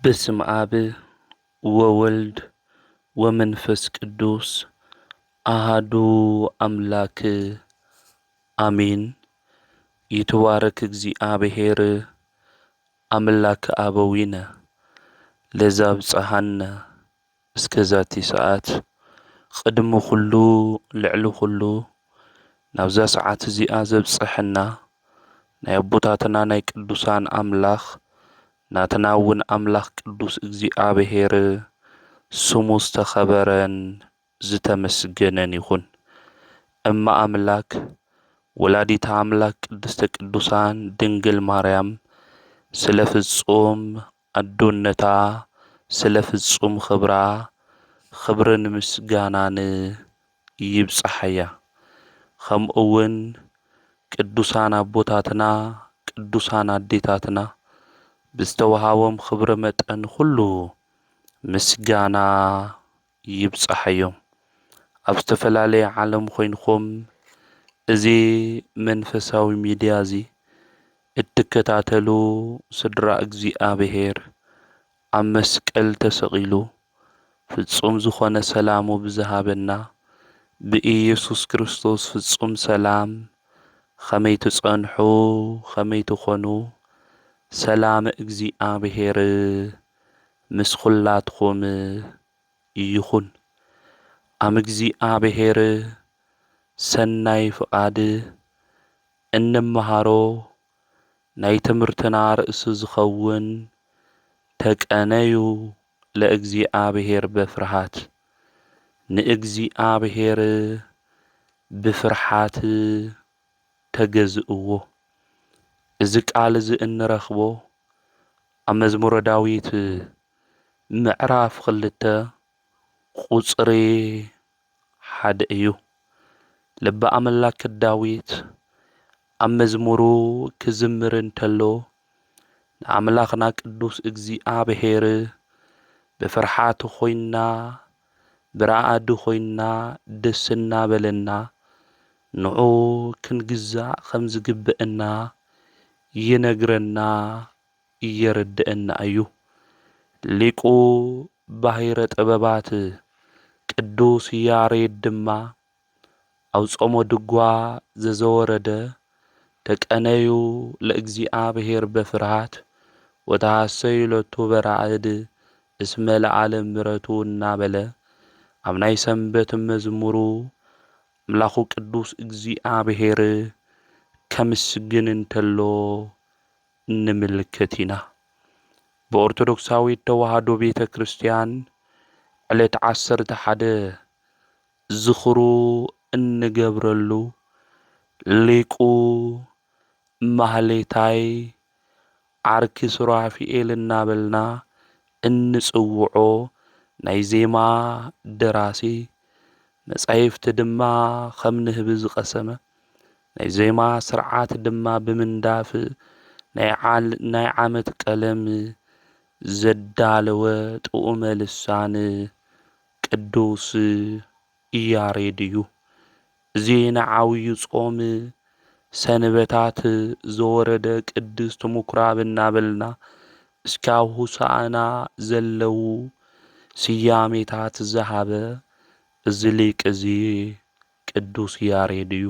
በስመ አብ ወወልድ ወመንፈስ ቅዱስ አሃዱ አምላክ አሜን። ይትባረክ እግዚአብሔር አምላክ አበዊነ ለዘብጽሐነ እስከዛቲ ሰዓት ቅድሚ ኩሉ ልዕሊ ኩሉ ናብዛ ሰዓት እዚኣ ዘብጽሐና ናይ አቦታትና ናይ ቅዱሳን አምላኽ ናትና እውን አምላኽ ቅዱስ እግዚአብሔር ስሙ ዝተኸበረን ዝተመስገነን ይኹን። እማ አምላክ ወላዲተ አምላክ ቅድስተ ቅዱሳን ድንግል ማርያም ስለ ፍጹም አዶነታ ስለ ፍጹም ክብራ ክብርን ምስጋናን ይብጽሐያ። ከምኡ እውን ቅዱሳን አቦታትና ቅዱሳን አዴታትና ብዝተወሃቦም ክብሪ መጠን ኩሉ ምስጋና ይብጽሐዮም። ኣብ ዝተፈላለየ ዓለም ኮይንኩም እዚ መንፈሳዊ ሚድያ እዚ እትከታተሉ ስድራ እግዚአብሔር ኣብ መስቀል ተሰቂሉ ፍጹም ዝኾነ ሰላሙ ብዝሃበና ብኢየሱስ ክርስቶስ ፍጹም ሰላም ከመይ ትጸንሑ ከመይ ትኾኑ ሰላም እግዚአብሔር ምስ ኩላትኩም ይኹን። ኣብ እግዚአብሔር ሰናይ ፍቃድ እንመሃሮ ናይ ትምህርትና ርእሲ ዝኸውን ተቀነዩ ለእግዚአብሔር በፍርሃት ንእግዚአብሔር ብፍርሃት ተገዝእዎ። እዚ ቃል እዚ እንረኽቦ ኣብ መዝሙረ ዳዊት ምዕራፍ 2 ቁጽሪ 1 እዩ። ልበ አምላክ ዳዊት ኣብ መዝሙሩ ክዝምር እንተሎ ንኣምላኽና ቅዱስ እግዚአብሔር ብፍርሃት ኮይንና ብረኣዲ ኮይንና ደስ እናበለና ንዑ ክንግዛእ ከም ዝግብአና ይነግረና የርድአና እዩ። ሊቁ ባሕረ ጥበባት ቅዱስ ያሬድ ድማ ኣብ ጾመ ድጓ ዘዘወረደ ተቀነዩ ለእግዚአብሔር በፍርሃት ወተሃሰዩ ሎቱ በራእድ እስመ ለዓለም ምሕረቱ እናበለ ኣብ ናይ ሰንበት መዝሙሩ አምላኹ ቅዱስ እግዚአብሔር ከምስግን እንተሎ ንምልከት ኢና። በኦርቶዶክሳዊት ተዋህዶ ቤተ ክርስቲያን ዕለት 11 ዝኽሩ እንገብረሉ ሊቁ ማህሌታይ ዓርኪ ሱራፊኤል እናበልና እንጽውዖ ናይ ዜማ ደራሲ መጻሕፍቲ ድማ ከም ንህቢ ዝቐሰመ ናይ ዜማ ስርዓት ድማ ብምንዳፍ ናይ ዓመት ቀለም ዘዳለወ ጥዑመ ልሳን ቅዱስ ያሬድ እዩ። እዚ ንዓብዩ ጾም ሰንበታት ዘወረደ ቅድስቲ ምኵራብ እናበልና እስካብ ሆሳዕና ዘለዉ ስያሜታት ዝሃበ እዚ ሊቅ እዚ ቅዱስ ያሬድ እዩ።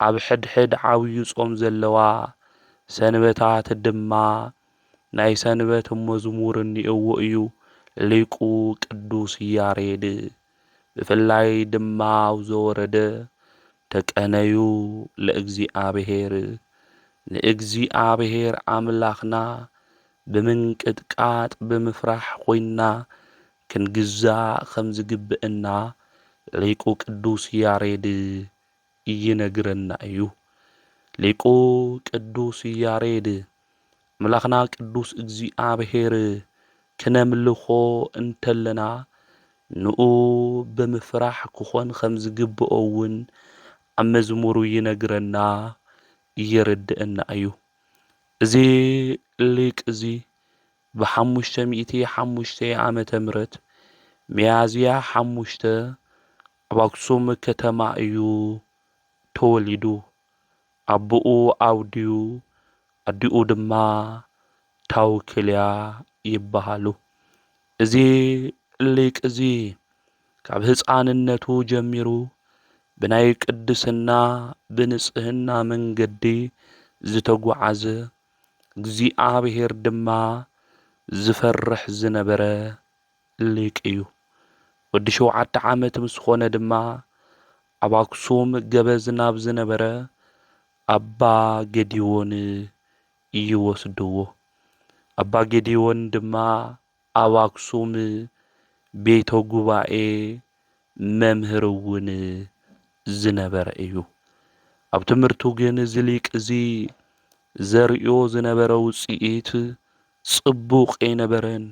ኣብ ሕድሕድ ዓብዩ ጾም ዘለዋ ሰንበታት ድማ ናይ ሰንበት መዝሙር እኒእዎ እዩ ሊቁ ቅዱስ ያሬድ። ብፍላይ ድማ ኣብ ዘወረደ ተቀነዩ ለእግዚአብሔር ንእግዚአብሔር አምላኽና ብምንቅጥቃጥ ብምፍራሕ ኮይንና ክንግዛእ ከም ዝግብአና ሊቁ ቅዱስ ያሬድ ይነግረና እዩ። ሊቁ ቅዱስ ያሬድ አምላኽና ቅዱስ እግዚአብሔር ክነምልኾ እንተለና ንኡ ብምፍራሕ ክኾን ከም ዝግብኦ እውን ኣብ መዝሙሩ ይነግረና የርድአና እዩ። እዚ ሊቅ እዚ ብ505 ዓመተ ምህረት ሚያዝያ 5 ኣብ አክሱም ከተማ እዩ ተወሊዱ። አቡኡ አውዲዩ አዲኡ ድማ ታውክልያ ይበሃሉ። እዚ ሊቅ እዚ ካብ ህፃንነቱ ጀሚሩ ብናይ ቅድስና ብንጽህና መንገዲ ዝተጓዓዘ እግዚኣብሔር ድማ ዝፈርሕ ዝነበረ ሊቅ እዩ። ወዲ 7 ዓመት ምስ ኮነ ድማ ኣብ ኣክሱም ገበዝ ናብ ዝነበረ ኣባ ጌዲዎን ይወስድዎ። ኣባ ጌዲዎን ድማ ኣብ ኣክሱም ቤተ ጉባኤ መምህር እውን ዝነበረ እዩ። ኣብ ትምህርቱ ግን እዚ ሊቅ እዚ ዘርእዮ ዝነበረ ውፅኢት ጽቡቕ ኣይነበረን።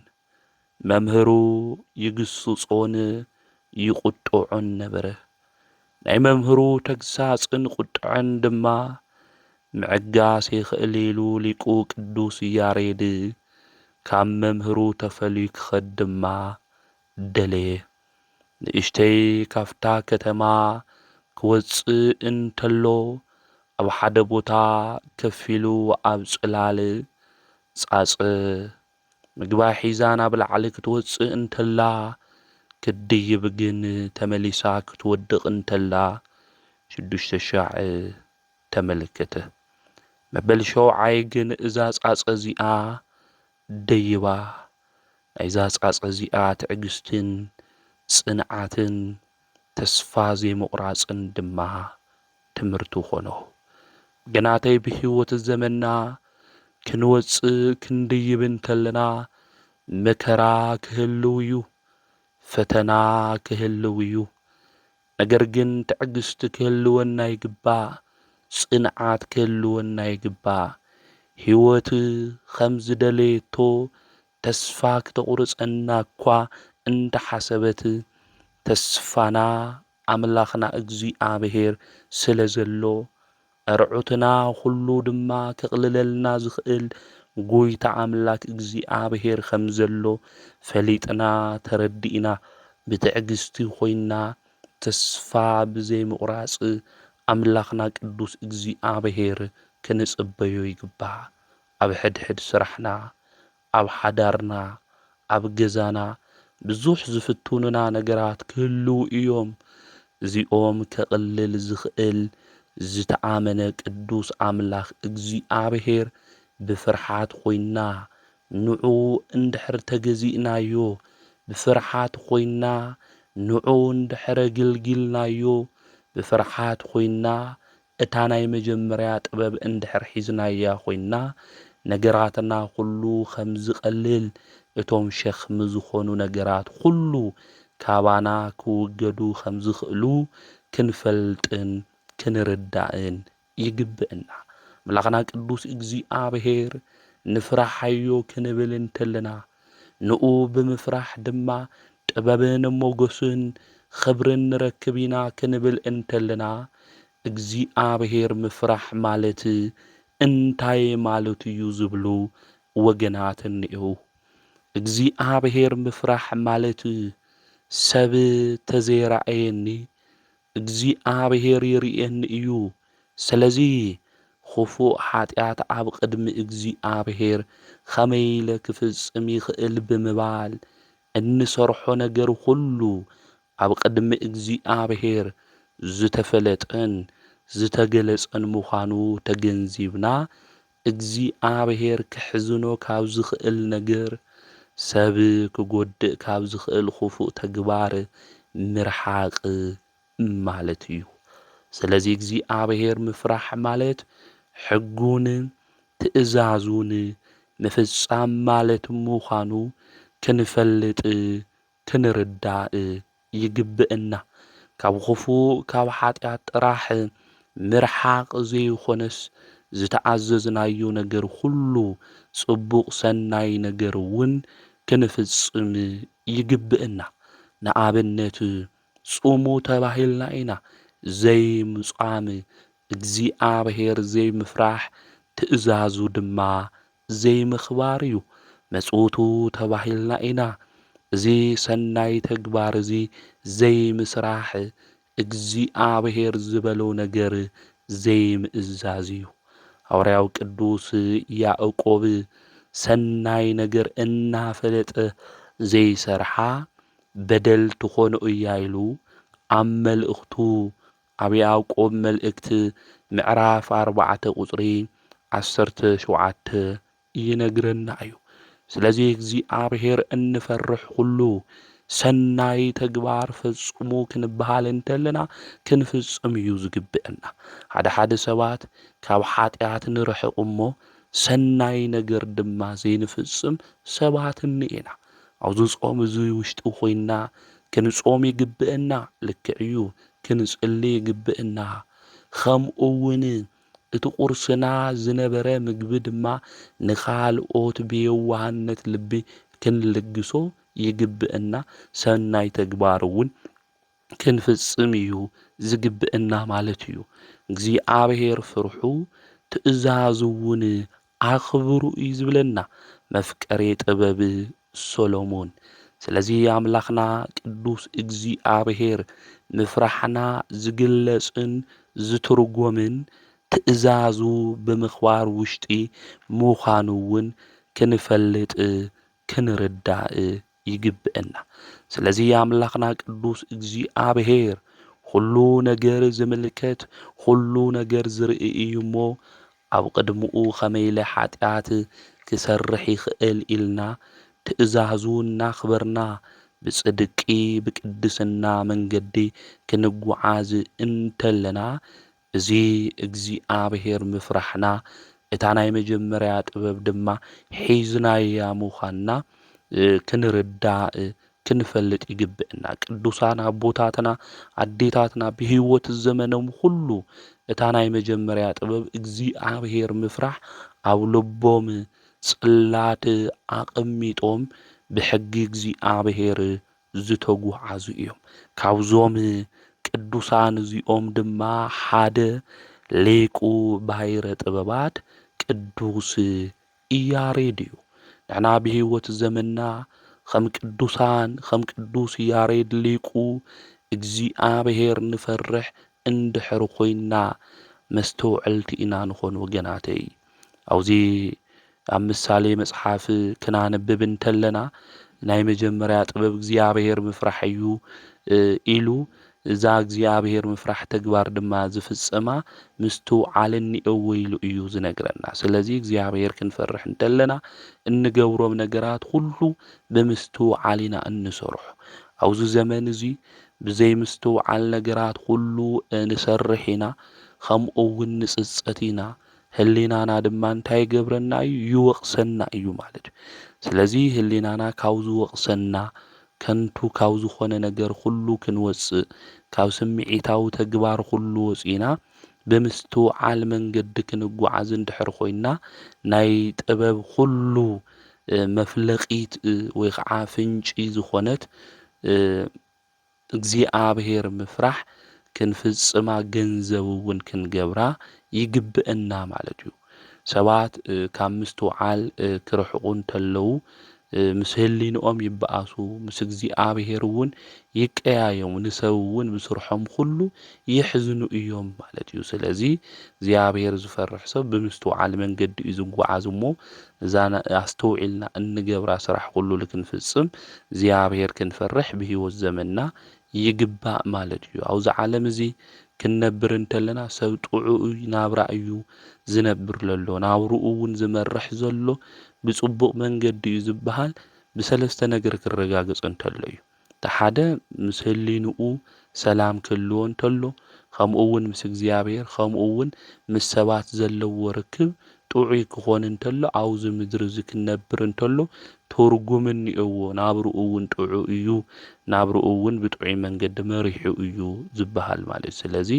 መምህሩ ይግስጾን ይቁጥዖን ነበረ። ናይ መምህሩ ተግሳጽን ቁጥዐን ድማ ምዕጋስ ይኽእል ኢሉ ሊቁ ቅዱስ ያሬድ ካብ መምህሩ ተፈልዩ ክኸድ ድማ ደለየ። ንእሽተይ ካፍታ ከተማ ክወፅእ እንተሎ ኣብ ሓደ ቦታ ከፍ ኢሉ ኣብ ጽላል ጻጸ ምግባይ ሒዛ ናብ ላዕሊ ክትወፅእ እንተላ ክድይብ ግን ተመሊሳ ክትወድቕ እንተላ 6,000 ተመለከተ። መበል 7ይ ግን እዛ ጻጸ እዚኣ ደይባ ናይዛ ጻጸ እዚኣ ትዕግስትን ጽንዓትን ተስፋ ዘይምቑራጽን ድማ ትምህርቱ ኾኖ። ገናተይ ብህይወት ዘመንና ክንወፅእ ክንድይብ እንተለና መከራ ክህልው እዩ፣ ፈተና ክህልው እዩ። ነገር ግን ትዕግስቲ ክህልወና ይግባእ፣ ጽንዓት ክህልወና ይግባእ። ህይወት ከም ዝደለየቶ ተስፋ ክተቑርጸና እኳ እንተሓሰበት ተስፋና ኣምላኽና እግዚኣብሔር ስለ ዘሎ ኣርዑትና ኩሉ ድማ ከቕልለልና ዝኽእል ጐይታ ኣምላክ እግዚኣብሔር ከም ዘሎ ፈሊጥና ተረዲእና ብትዕግስቲ ኾይንና ተስፋ ብዘይምቑራጽ ኣምላኽና ቅዱስ እግዚኣብሔር ክንጽበዮ ይግባእ። ኣብ ሕድሕድ ስራሕና፣ ኣብ ሓዳርና፣ ኣብ ገዛና ብዙሕ ዝፍትኑና ነገራት ክህልው እዮም። እዚኦም ከቕልል ዝኽእል ዝተኣመነ ቅዱስ ኣምላኽ እግዚኣብሔር ብፍርሓት ኾይንና ንዑ እንድሕር ተገዚእናዮ፣ ብፍርሓት ኾይንና ንዑ እንድሕር ግልጊልናዮ፣ ብፍርሓት ኾይንና እታ ናይ መጀመርያ ጥበብ እንድሕር ሒዝናያ ኾይንና ነገራትና ኩሉ ከም ዝቐልል እቶም ሸኽሚ ዝኾኑ ነገራት ኩሉ ካባና ክውገዱ ከም ዝኽእሉ ክንፈልጥን ክንርዳእን ይግብአና። ኣምላኽና ቅዱስ እግዚኣብሔር ንፍራሓዮ ክንብል እንተለና ንኡ ብምፍራሕ ድማ ጥበብን ሞገስን ኽብርን ንረክብ ኢና ክንብል እንተለና እግዚኣብሔር ምፍራሕ ማለት እንታይ ማለት እዩ ዝብሉ ወገናት እኒአው። እግዚኣብሔር ምፍራሕ ማለት ሰብ ተዘይረኣየኒ እግዚኣብሔር ይርአየኒ እዩ። ስለዚ خفوء ኃጢአት ኣብ ቅድሚ እግዚኣብሔር ኸመይ ኢለ ክፍጽም ይኽእል ብምባል እንሰርሖ ነገር ሁሉ ኣብ ቅድሚ እግዚኣብሔር ዝተፈለጠን ዝተገለጸን ምዃኑ ተገንዚብና እግዚኣብሔር ክሕዝኖ ካብ ዝኽእል ነገር ሰብ ክጐድእ ካብ ዝኽእል خفوء ተግባር ምርሓቕ ማለት እዩ። ስለዚ እግዚኣብሔር ምፍራሕ ማለት ሕጉን ትእዛዙን ምፍጻም ማለት ምዃኑ ክንፈልጥ ክንርዳእ ይግብአና። ካብ خفوء ካብ ኃጢአት ጥራሕ ምርሓቕ ዘይኾነስ ዝተኣዘዝናዮ ነገር ሁሉ ጽቡቕ ሰናይ ነገር እውን ክንፍጽም ይግብአና። ንኣብነት ጹሙ ተባሂልና ኢና። ዘይምጻም እግዚኣብሔር ዘይምፍራሕ ትእዛዙ ድማ ዘይምኽባር እዩ። መጽውቱ ተባሂልና ኢና። እዚ ሰናይ ተግባር እዚ ዘይምስራሕ እግዚኣብሔር ዝበሎ ነገር ዘይምእዛዝ እዩ። ሐዋርያው ቅዱስ ያዕቆብ ሰናይ ነገር እናፈለጠ ዘይሰርሓ በደል ትኾኑ እያ ኢሉ ኣብ መልእኽቱ ኣብ ያዕቆብ መልእክቲ ምዕራፍ 4 ቁጽሪ 17 ይነግረና እዩ። ስለዚ እግዚኣብሔር እንፈርሕ ኩሉ ሰናይ ተግባር ፈጽሙ ክንበሃል እንተለና ክንፍጽም እዩ ዝግብአና። ሓደ ሰባት ካብ ኃጢአት ንርሕቕ እሞ ሰናይ ነገር ድማ ዘይንፍጽም ሰባት እኒአና። ኣብዚ ጾም እዚ ውሽጢ ኮይንና ክንጾም ይግብአና፣ ልክዕ እዩ ክንጽሊ ይግብአና። ከምኡውን እቲ ቁርስና ዝነበረ ምግቢ ድማ ንኻልኦት ብየዋህነት ልቢ ክንልግሶ ይግብአና። ሰናይ ተግባር እውን ክንፍጽም እዩ ዝግብአና ማለት እዩ። እግዚኣብሔር ፍርሑ ትእዛዙ እውን ኣኽብሩ እዩ ዝብለና መፍቀሬ ጥበብ ሰሎሞን። ስለዚ ኣምላኽና ቅዱስ እግዚኣብሔር ምፍራሕና ዝግለጽን ዝትርጎምን ትእዛዙ ብምኽባር ውሽጢ ምዃኑ እውን ክንፈልጥ ክንርዳእ ይግብአና። ስለዚ ኣምላኽና ቅዱስ እግዚኣብሔር ኩሉ ነገር ዝምልከት ኩሉ ነገር ዝርኢ እዩ እሞ ኣብ ቅድሚኡ ኸመይለ ኃጢአት ክሰርሕ ይኽእል ኢልና ትእዛዙ እናኽበርና ብጽድቂ ብቅድስና መንገዲ ክንጓዓዝ እንተለና እዚ እግዚኣብሔር ምፍራሕና እታ ናይ መጀመርያ ጥበብ ድማ ሒዝናያ ምዃንና ክንርዳእ ክንፈልጥ ይግብአና። ቅዱሳን ኣቦታትና ኣዴታትና ብህይወት ዘመኖም ሁሉ እታ ናይ መጀመርያ ጥበብ እግዚኣብሔር ምፍራሕ ኣብ ልቦም ጽላት ኣቐሚጦም ብሕጊ እግዚኣብሔር ዝተጓዓዙ እዮም። ካብዞም ቅዱሳን እዚኦም ድማ ሓደ ሊቁ ባሕረ ጥበባት ቅዱስ ኢያሬድ እዩ። ንሕና ብህይወት ዘመንና ከም ቅዱሳን ከም ቅዱስ ያሬድ ሊቁ እግዚኣብሔር ንፈርሕ እንድሕር ኮይንና መስተውዕልቲ ኢና ንኾን ወገናተይ። ኣብዚ ኣብ ምሳሌ መጽሓፍ ክናነብብ እንተለና ናይ መጀመርያ ጥበብ እግዚኣብሔር ምፍራሕ እዩ ኢሉ እዛ እግዚኣብሔር ምፍራሕ ተግባር ድማ ዝፍጽማ ምስትውዓል እኒአዎ ኢሉ እዩ ዝነግረና። ስለዚ እግዚኣብሔር ክንፈርሕ እንተለና እንገብሮም ነገራት ሁሉ ብምስትውዓል ኢና እንሰርሖ። ኣብዚ ዘመን እዚ ብዘይ ምስትውዓል ነገራት ሁሉ ንሰርሕ ኢና፣ ከምኡውን ንጽጸት ኢና። ህሊናና ድማ እንታይ ገብረና እዩ? ይወቕሰና እዩ ማለት እዩ። ስለዚ ህሊናና ካብ ዝወቕሰና ከንቱ ካብ ዝኾነ ነገር ሁሉ ክንወፅእ ካብ ስምዒታዊ ተግባር ሁሉ ወፂና ብምስትውዓል መንገዲ ክንጓዓዝ እንድሕር ኮይንና ናይ ጥበብ ሁሉ መፍለቂት ወይ ከዓ ፍንጪ ዝኾነት እግዚኣብሔር ምፍራሕ ክንፍጽማ ገንዘብ እውን ክንገብራ ይግብአና ማለት እዩ። ሰባት ካብ ምስትውዓል ክርሕቑ እንተለዉ ምስ ህሊንኦም ይበኣሱ፣ ምስ እግዚኣብሔር እውን ይቀያየሙ፣ ንሰብ እውን ምስርሖም ኩሉ ይሕዝኑ እዮም ማለት እዩ። ስለዚ እግዚኣብሔር ዝፈርሕ ሰብ ብምስትውዓል መንገዲ እዩ ዝጓዓዝ እሞ እዛ ኣስተውዒልና እንገብራ ስራሕ ኩሉ ልክንፍጽም እግዚኣብሔር ክንፈርሕ ብህይወት ዘመንና ይግባእ ማለት እዩ። ኣብዚ ዓለም እዚ ክንነብር እንተለና ሰብ ጥዑይ ናብራ እዩ ዝነብር ዘሎ። ናብርኡ እውን ዝመርሕ ዘሎ ብጽቡቕ መንገዲ እዩ ዝበሃል ብሰለስተ ነገር ክረጋገጽ እንተሎ እዩ። እቲ ሓደ ምስ ህሊንኡ ሰላም ክህልዎ እንተሎ፣ ከምኡ እውን ምስ እግዚኣብሔር፣ ከምኡ እውን ምስ ሰባት ዘለዎ ርክብ ጥዑይ ክኾን እንተሎ፣ ኣብዚ ምድሪ እዚ ክነብር እንተሎ ትርጉም እኒአዎ። ናብርኡ እውን ጥዑይ እዩ፣ ናብርኡ እውን ብጥዑይ መንገዲ መሪሑ እዩ ዝበሃል ማለት እዩ። ስለዚ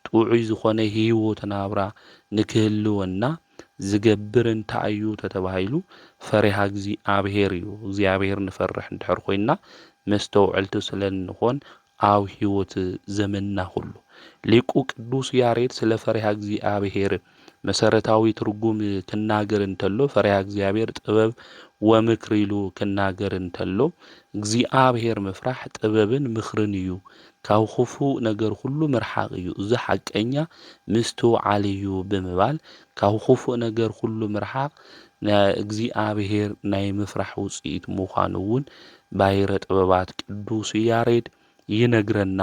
ጥዑይ ዝኾነ ህይወት ናብራ ንክህልወና ዝገብር እንታይ እዩ ተተባሂሉ ፈሪሃ እግዚኣብሔር እዩ። እግዚኣብሔር ንፈርሕ እንድሕር ኮይንና መስተውዕልቲ ስለ እንኾን ኣብ ህይወት ዘመንና ሁሉ ሊቁ ቅዱስ ያሬድ ስለ ፈሪሃ እግዚኣብሔር መሰረታዊ ትርጉም ክናገር እንተሎ ፈሪሃ እግዚአብሔር ጥበብ ወምክር ኢሉ ክናገር እንተሎ እግዚአብሔር ምፍራሕ ጥበብን ምክርን እዩ። ካብ ክፉእ ነገር ሁሉ ምርሓቅ እዩ። እዚ ሓቀኛ ምስትውዓል እዩ ብምባል ካብ ክፉእ ነገር ሁሉ ምርሓቅ እግዚአብሔር ናይ ምፍራሕ ውፅኢት ምዃኑ እውን ባሕረ ጥበባት ቅዱስ ያሬድ ይነግረና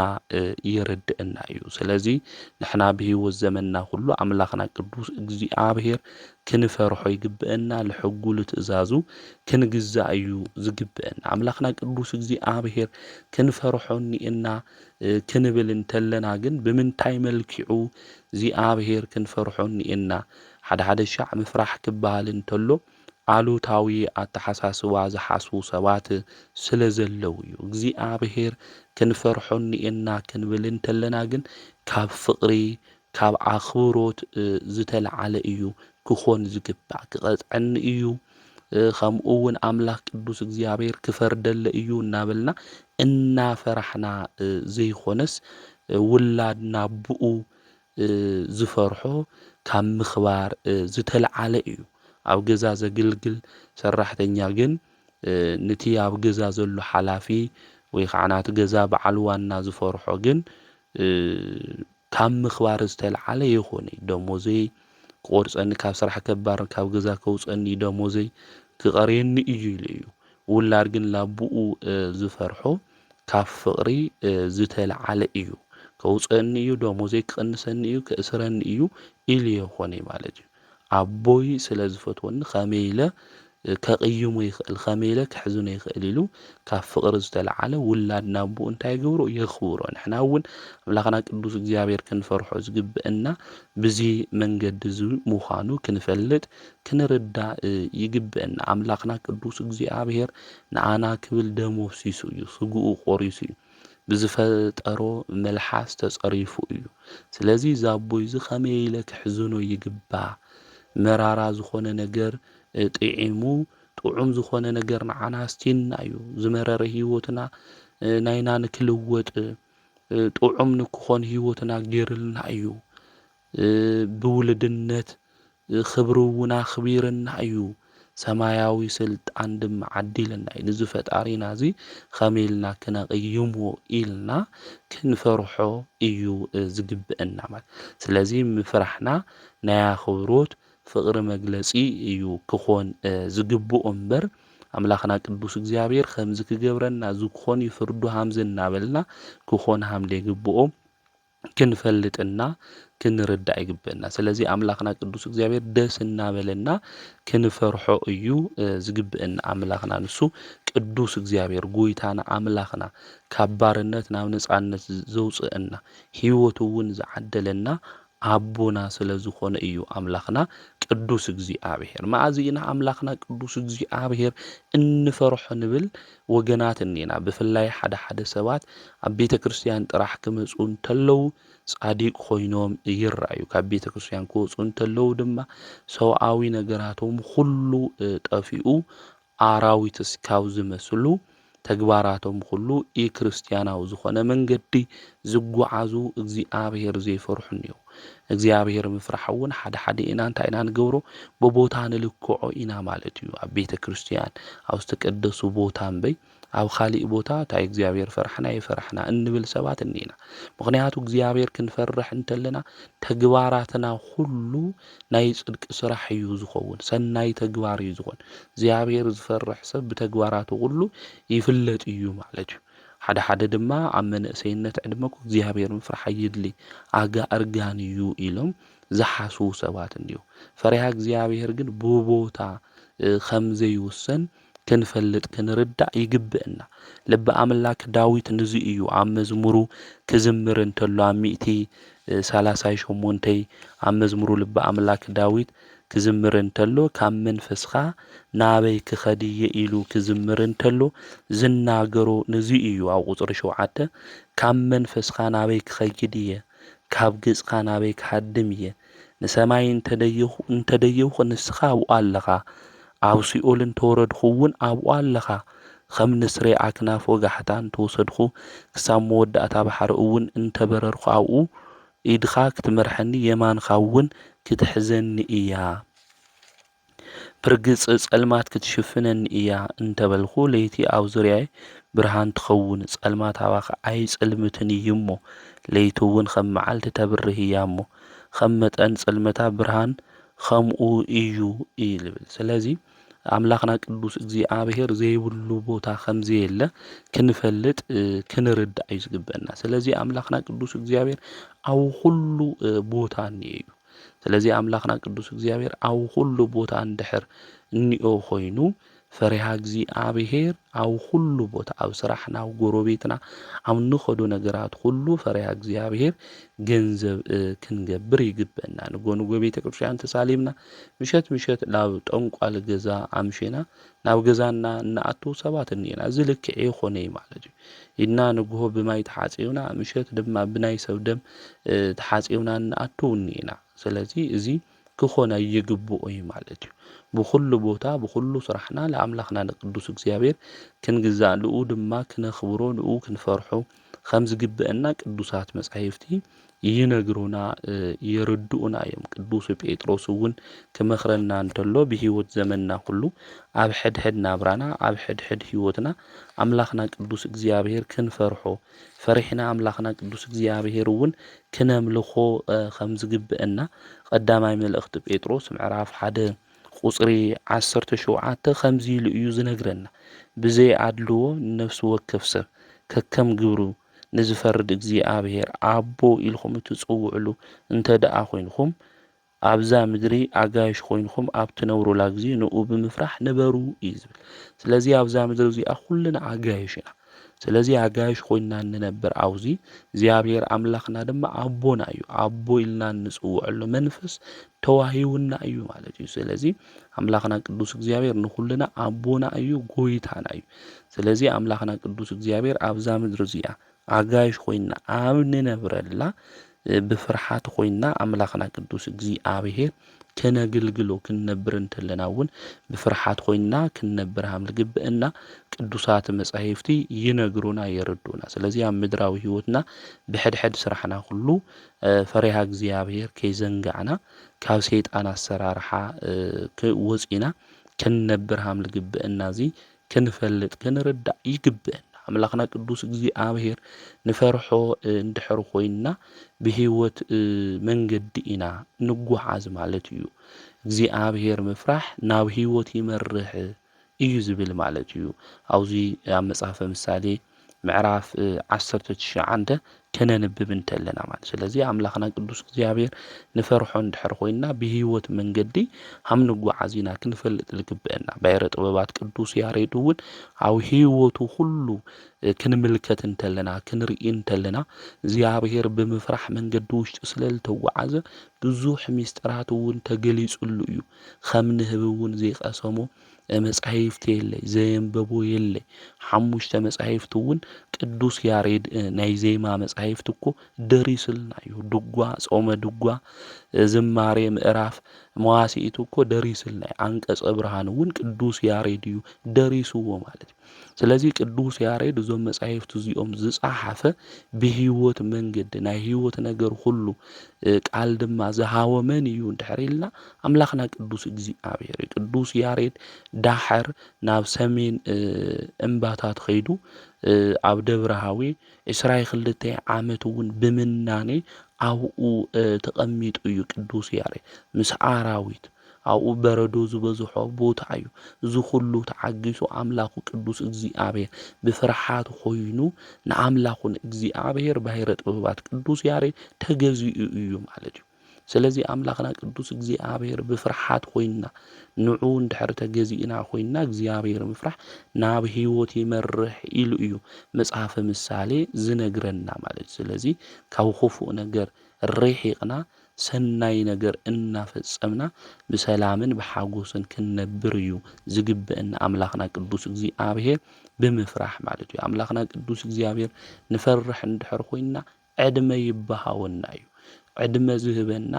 የረድአና እዩ። ስለዚ ንሕና ብህይወት ዘመንና ኩሉ ኣምላኽና ቅዱስ እግዚአብሔር ክንፈርሖ ይግብአና፣ ልሕጉ ልትእዛዙ ክንግዛእ እዩ ዝግብአና። ኣምላኽና ቅዱስ እግዚአብሔር ክንፈርሖ እኒአና ክንብል እንተለና ግን ብምንታይ መልክዑ እግዚአብሔር ክንፈርሖ እኒአና? ሓደ ሻዕ ምፍራሕ ክበሃል እንተሎ አሉታዊ ኣተሓሳስባ ዝሓስቡ ሰባት ስለ ዘለው እዩ። እግዚአብሔር ክንፈርሖ እኒአና ክንብል እንተለና ግን ካብ ፍቕሪ ካብ ኣኽብሮት ዝተለዓለ እዩ ክኾን ዝግባእ፣ ክቐፅዐኒ እዩ ከምኡ እውን ኣምላኽ ቅዱስ እግዚአብሔር ክፈርደለ እዩ እናበልና እናፈራሕና ዘይኮነስ ውላድና ብኡ ዝፈርሖ ካብ ምኽባር ዝተለዓለ እዩ። ኣብ ገዛ ዘግልግል ሰራሕተኛ ግን ነቲ ኣብ ገዛ ዘሎ ሓላፊ ወይ ከዓ ናቲ ገዛ በዓል ዋና ዝፈርሖ ግን ካብ ምኽባር ዝተለዓለ ይኾነ ደሞዘይ ክቆርፀኒ ካብ ስራሕ ከባር ካብ ገዛ ከውፀኒ ደሞዘይ ክቐርየኒ እዩ ኢሉ እዩ። ውላድ ግን ላብኡ ዝፈርሖ ካብ ፍቕሪ ዝተለዓለ እዩ። ከውፀኒ እዩ፣ ደሞዘይ ክቕንሰኒ እዩ፣ ክእስረኒ እዩ ኢሉ ይኾነ ማለት እዩ። ኣቦይ ስለ ዝፈትወኒ ከመይ ኢለ ከቕይሙ ይኽእል፣ ከመይ ኢለ ክሕዝኖ ይኽእል ኢሉ ካብ ፍቕሪ ዝተለዓለ ውላድ ናብኡ እንታይ ገብሮ የኽብሮ። ንሕና እውን ኣምላኽና ቅዱስ እግዚአብሔር ክንፈርሖ ዝግብአና ብዚ መንገዲ እዚ ምዃኑ ክንፈልጥ ክንርዳእ ይግብአና። ኣምላኽና ቅዱስ እግዚአብሔር ንኣና ክብል ደም ወሲሱ እዩ፣ ስግኡ ቆሪሱ እዩ፣ ብዝፈጠሮ መልሓስ ተጸሪፉ እዩ። ስለዚ ዛቦይ እዚ ከመይ ኢለ ክሕዝኖ ይግባእ፣ መራራ ዝኾነ ነገር ጥዒሙ ጥዑም ዝኾነ ነገር ንዓና ኣስቲና እዩ። ዝመረረ ህይወትና ናይና ንክልወጥ ጥዑም ንክኾን ህይወትና ገይሩልና እዩ። ብውልድነት ክብሪ እውን ኣኽቢርና እዩ። ሰማያዊ ስልጣን ድማ ዓዲልና እዩ። ንዚ ፈጣሪና እዚ ከመይ ኢልና ክነቕይሞ ኢልና ክንፈርሖ እዩ ዝግብአና ማለት። ስለዚ ምፍራሕና ናይ ኣኽብሮት ፍቕሪ መግለጺ እዩ ክኾን ዝግብኦ እምበር ኣምላኽና ቅዱስ እግዚአብሔር ከምዚ ክገብረና ዝክኾን ይፍርዱ ሃምዚ እናበልና ክኾን ሃም ዘይግብኦ ክንፈልጥና ክንርዳእ ይግብአና። ስለዚ ኣምላኽና ቅዱስ እግዚአብሔር ደስ እናበለና ክንፈርሖ እዩ ዝግብአና። ኣምላኽና ንሱ ቅዱስ እግዚአብሔር ጎይታና ኣምላኽና ካብ ባርነት ናብ ነጻነት ዘውፅአና ህይወቱ እውን ዝዓደለና ኣቦና ስለ ዝኾነ እዩ ኣምላኽና ቅዱስ እግዚአብሔር። መዓዝ ኢና ኣምላኽና ቅዱስ እግዚአብሔር እንፈርሖ ንብል ወገናት እኒና። ብፍላይ ሓደ ሰባት ኣብ ቤተ ክርስቲያን ጥራሕ ክመፁ እንተለው ጻዲቅ ኮይኖም ይረአዩ። ካብ ቤተ ክርስቲያን ክወፁ እንተለው ድማ ሰብኣዊ ነገራቶም ሁሉ ጠፊኡ ኣራዊት እስካብ ዝመስሉ ተግባራቶም ሁሉ ክርስቲያናዊ ዝኾነ መንገዲ ዝጓዓዙ እግዚአብሔር ዘይፈርሑን እዩ። እግዚአብሔር ምፍራሕ እውን ሓደ ኢና እንታይ ኢና ንገብሮ ብቦታ ንልክዖ ኢና ማለት እዩ። ኣብ ቤተ ክርስቲያን ኣብ ዝተቀደሱ ቦታ እምበይ ኣብ ካሊእ ቦታ እንታይ እግዚአብሔር ፈርሕና ይፈርሕና እንብል ሰባት እኒና። ምክንያቱ እግዚአብሔር ክንፈርሕ እንተለና ተግባራትና ሁሉ ናይ ጽድቂ ስራሕ እዩ ዝኸውን፣ ሰናይ ተግባር እዩ ዝኮን። እግዚአብሔር ዝፈርሕ ሰብ ብተግባራቱ ሁሉ ይፍለጥ እዩ ማለት እዩ። ሓደ ድማ ኣብ መንእሰይነት ዕድመኩ እግዚአብሔር ምፍራሕ ይድሊ ኣጋ እርጋን እዩ ኢሎም ዝሓስቡ ሰባት እንዲሁ። ፈሪሃ እግዚአብሔር ግን ብቦታ ከም ዘይውሰን ክንፈልጥ ክንርዳእ ይግብአና። ልበ ኣምላክ ዳዊት ንዚ እዩ ኣብ መዝሙሩ ክዝምር እንተሎ ኣብ 138 ኣብ መዝሙሩ ልበ ኣምላክ ዳዊት ክዝምር እንተሎ ካብ መንፈስኻ ናበይ ክኸድየ ኢሉ ክዝምር እንተሎ ዝናገሮ ንዚ እዩ። ኣብ ቁፅሪ 7 ካብ መንፈስኻ ናበይ ክኸይድ እየ፣ ካብ ገጽካ ናበይ ክሃድም እየ፣ ንሰማይ እንተደየኹ ንስኻ ኣብኡ ኣለኻ፣ ኣብ ሲኦል እንተወረድኹ እውን ኣብኡ ኣለኻ፣ ከም ንስሬ ኣክናፍ ወጋሕታ እንተወሰድኹ ክሳብ መወዳእታ ባሕሪ እውን እንተበረርኹ ኣብኡ ኢድኻ ክትመርሐኒ የማንኻ እውን ክትሕዘኒ እያ፣ ብርግጽ ጸልማት ክትሽፍነኒ እያ እንተበልኹ ለይቲ ኣብ ዙርያይ ብርሃን ትኸውን፣ ጸልማት ኣባኸ ኣይጽልምትን እዩ እሞ ለይቲ እውን ከም መዓልቲ ተብርህ እያ እሞ ከም መጠን ጽልመታ ብርሃን ከምኡ እዩ ይብል። ስለዚ ኣምላኽና ቅዱስ እግዚኣብሔር ዘይብሉ ቦታ ከምዚ የለ ክንፈልጥ ክንርዳእ እዩ ዝግበአና። ስለዚ ኣምላኽና ቅዱስ እግዚኣብሔር ኣብ ኩሉ ቦታ እኒአ እዩ። ስለዚ ኣምላኽና ቅዱስ እግዚኣብሔር ኣብ ኩሉ ቦታ እንድሕር እኒኦ ኮይኑ ፈሪሃ እግዚኣብሔር ኣብ ኩሉ ቦታ ኣብ ስራሕና ኣብ ጎረቤትና ኣብ ንኸዶ ነገራት ኩሉ ፈሪሃ እግዚኣብሔር ገንዘብ ክንገብር ይግበአና። ንጎ ቤተ ክርስቲያን ተሳሊምና ምሸት ምሸት ናብ ጠንቋል ገዛ ኣምሽና ናብ ገዛና እናኣቱ ሰባት እኒአና። እዚ ልክዕ ይኾነ ማለት እዩ ኢድና ንግሆ ብማይ ተሓፂብና ምሸት ድማ ብናይ ሰብ ደም ተሓፂብና እናኣቱ እኒአና። ስለዚ እዚ ክኾነ ይግብኦ እዩ ማለት እዩ። ብኩሉ ቦታ ብኩሉ ስራሕና ለኣምላኽና ንቅዱስ እግዚኣብሔር ክንግዛእ ንኡ ድማ ክነኽብሮ ንኡ ክንፈርሖ ከም ዝግብአና ቅዱሳት መጻሕፍቲ ይነግሩና የርድኡና እዮም። ቅዱስ ጴጥሮስ እውን ክመኽረና እንተሎ ብሂወት ዘመንና ኩሉ ኣብ ሕድሕድ ናብራና ኣብ ሕድሕድ ሂወትና ኣምላኽና ቅዱስ እግዚኣብሔር ክንፈርሖ ፈሪሕና ኣምላኽና ቅዱስ እግዚኣብሔር እውን ክነምልኾ ከም ዝግብአና ቀዳማይ መልእኽቲ ጴጥሮስ ምዕራፍ 1 ቁጽሪ 17 ከምዚ ኢሉ እዩ ዝነግረና። ብዘይ ኣድልዎ ነፍሲ ወከፍ ሰብ ከከም ግብሩ ንዝፈርድ እግዚኣብሔር ኣቦ ኢልኩም እትጽውዕሉ እንተ ደኣ ኮይንኩም ኣብዛ ምድሪ ኣጋይሽ ኮይንኩም ኣብ ትነብሩላ ግዜ ንኡ ብምፍራሕ ነበሩ እዩ ዝብል። ስለዚ ኣብዛ ምድሪ እዚኣ ኩልና ኣጋይሽ ኢና። ስለዚ ኣጋይሽ ኮይና እንነብር ኣብዚ እግዚኣብሔር ኣምላኽና ድማ ኣቦና እዩ። ኣቦ ኢልና እንጽውዐሉ መንፈስ ተዋሂቡና እዩ ማለት እዩ። ስለዚ ኣምላኽና ቅዱስ እግዚኣብሔር ንኩልና ኣቦና እዩ፣ ጎይታና እዩ። ስለዚ ኣምላኽና ቅዱስ እግዚኣብሔር ኣብዛ ምድሪ እዚኣ ኣጋይሽ ኮይና ኣብ ንነብረላ ብፍርሓት ኮይና ኣምላኽና ቅዱስ እግዚኣብሔር ከነግልግሎ ክንነብር እንተለና እውን ብፍርሓት ኮይና ክንነብር ከም ዝግብአና ቅዱሳት መጻሕፍቲ ይነግሩና የርድኡና። ስለዚ ኣብ ምድራዊ ሂወትና ብሕድሕድ ስራሕና ኩሉ ፈሪሃ እግዚኣብሔር ከይዘንጋዕና ካብ ሰይጣን ኣሰራርሓ ወፂና ክንነብር ከም ዝግብአና እዚ ክንፈልጥ ክንርዳእ ይግብአና። ኣምላኽና ቅዱስ እግዚኣብሔር ንፈርሖ እንድሕር ኮይና ብሂወት መንገዲ ኢና ንጓዓዝ ማለት እዩ። እግዚኣብሔር ምፍራሕ ናብ ሂወት ይመርሕ እዩ ዝብል ማለት እዩ። ኣብዚ ኣብ መጽሓፈ ምሳሌ ምዕራፍ 19 ከነንብብ እንተለና ማለት። ስለዚ ኣምላኽና ቅዱስ እግዚኣብሔር ንፈርሖ እንድሕር ኮይና ብሂወት መንገዲ ከም ንጓዓዝ ኢና ክንፈልጥ ዝግብአና። ባሕረ ጥበባት ቅዱስ ያሬድ እውን ኣብ ሂወቱ ሁሉ ክንምልከት እንተለና ክንርኢ እንተለና እግዚኣብሔር ብምፍራሕ መንገዲ ውሽጢ ስለልተጓዓዘ ብዙሕ ሚስጥራት እውን ተገሊጹሉ እዩ። ከም ንህብ እውን ዘይቀሰሞ መጻሕፍቲ የለይ ዘየንበቦ የለይ። 5 መጻሕፍቲ እውን ቅዱስ ያሬድ ናይ ዜማ መጻሕፍቲ እኮ ደሪስልና እዩ። ድጓ፣ ጾመ ድጓ፣ ዝማሬ ምዕራፍ መዋሲኢቱ እኮ ደሪስልና እዩ። አንቀጸ ብርሃን እውን ቅዱስ ያሬድ እዩ ደሪስዎ ማለት እዩ። ስለዚ ቅዱስ ያሬድ እዞም መጻሕፍቲ እዚኦም ዝጸሓፈ ብሂወት መንገዲ ናይ ሂወት ነገር ሁሉ ቃል ድማ ዝሃወመን እዩ እንድሕር ኢልና ኣምላኽና ቅዱስ እግዚኣብሔር እዩ። ቅዱስ ያሬድ ዳሕር ናብ ሰሜን እምባታት ኸይዱ ኣብ ደብረሃዊ 22 ዓመት እውን ብምናኔ ኣብኡ ተቐሚጡ እዩ ቅዱስ ያሬድ ምስ ኣራዊት ኣብኡ በረዶ ዝበዝሖ ቦታ እዩ። እዚ ኩሉ ተዓጊሱ ኣምላኹ ቅዱስ እግዚኣብሔር ብፍርሓት ኮይኑ ንኣምላኹ እግዚኣብሔር ባሕረ ጥበባት ቅዱስ ያሬድ ተገዚኡ እዩ ማለት እዩ። ስለዚ ኣምላኽና ቅዱስ እግዚኣብሔር ብፍርሓት ኮይና ንዑ እንድሕር ተገዚእና ኮይና እግዚኣብሔር ምፍራሕ ናብ ሂወት ይመርሕ ኢሉ እዩ መጽሓፈ ምሳሌ ዝነግረና ማለት እዩ። ስለዚ ካብ ክፉእ ነገር ርሒቕና ሰናይ ነገር እናፈጸምና ብሰላምን ብሓጎስን ክንነብር እዩ ዝግብአና ኣምላኽና ቅዱስ እግዚኣብሔር ብምፍራሕ ማለት እዩ። ኣምላኽና ቅዱስ እግዚኣብሔር ንፈርሕ እንድሕር ኮይና ዕድመ ይበሃወና እዩ። ዕድመ ዝህበና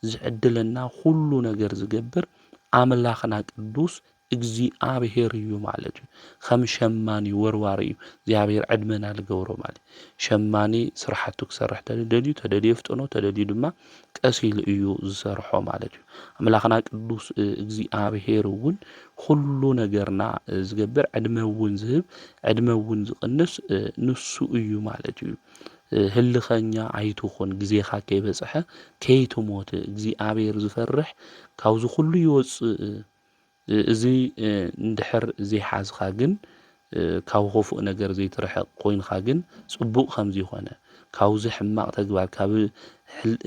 ዝዕድለና ሁሉ ነገር ዝገብር ኣምላኽና ቅዱስ እግዚኣብሔር እዩ ማለት እዩ። ከም ሸማኒ ወርዋሪ እዩ እግዚኣብሔር ዕድመና ዝገብሮ ማለት ሸማኒ ስራሕቱ ክሰርሕ ተደልዩ ተደልዩ ፍጥኖ ተደልዩ ድማ ቀሲሉ እዩ ዝሰርሖ ማለት እዩ። ኣምላኽና ቅዱስ እግዚኣብሔር እውን ኩሉ ነገርና ዝገብር ዕድመ እውን ዝህብ ዕድመ እውን ዝቕንስ ንሱ እዩ ማለት እዩ። ህልኸኛ ኣይትኹን ግዜኻ ከይበጽሐ ከይትሞት እግዚኣብሔር ዝፈርሕ ካብዚ ኩሉ ይወፅእ እዚ እንድሕር ዘይሓዝኻ ግን ካብ ክፉእ ነገር ዘይትርሕቕ ኮይንካ ግን ጽቡቕ ከምዚ ይኾነ ካብዚ ሕማቕ ተግባር ካብ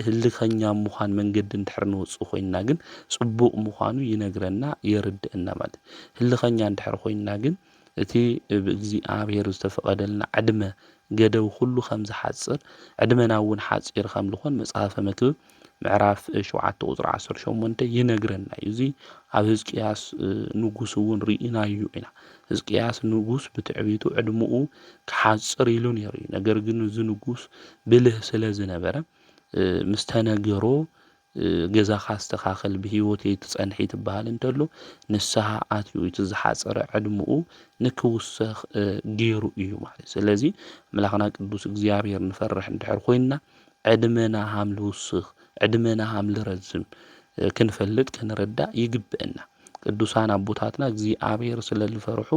ህልኸኛ ምዃን መንገዲ እንድሕር ንወፅእ ኮይንና ግን ጽቡቕ ምዃኑ ይነግረና የርድአና ማለት ህልኸኛ እንድሕር ኮይንና ግን እቲ ብእግዚኣብሔር ዝተፈቐደልና ዕድመ ገደብ ኩሉ ከም ዝሓጽር ዕድመና እውን ሓጺር ከም ዝኾን መጽሓፈ መክብብ ምዕራፍ 7 ቁጽሪ 18 ይነግረና እዩ። እዚ ኣብ ሕዝቅያስ ንጉስ እውን ርኢናዩ ኢና። ሕዝቅያስ ንጉስ ብትዕቢቱ ዕድምኡ ክሓጽር ኢሉ ነይሩ እዩ። ነገር ግን እዚ ንጉስ ብልህ ስለ ዝነበረ ምስ ተነገሮ ገዛኻ ኣስተኻኽል ብሂወተይ ትጸንሒ ትበሃል እንተሎ ንስሓ ኣትዩ እቲ ዝሓፀረ ዕድምኡ ንክውሰኽ ገይሩ እዩ ማለት። ስለዚ ኣምላኽና ቅዱስ እግዚኣብሔር ንፈርሕ እንድሕር ኮይንና ዕድመና ሃም ልውስኽ ዕድመና ሃም ልረዝም ክንፈልጥ ክንርዳእ ይግብአና። ቅዱሳን ኣቦታትና እግዚኣብሔር ስለ ዝፈርሑ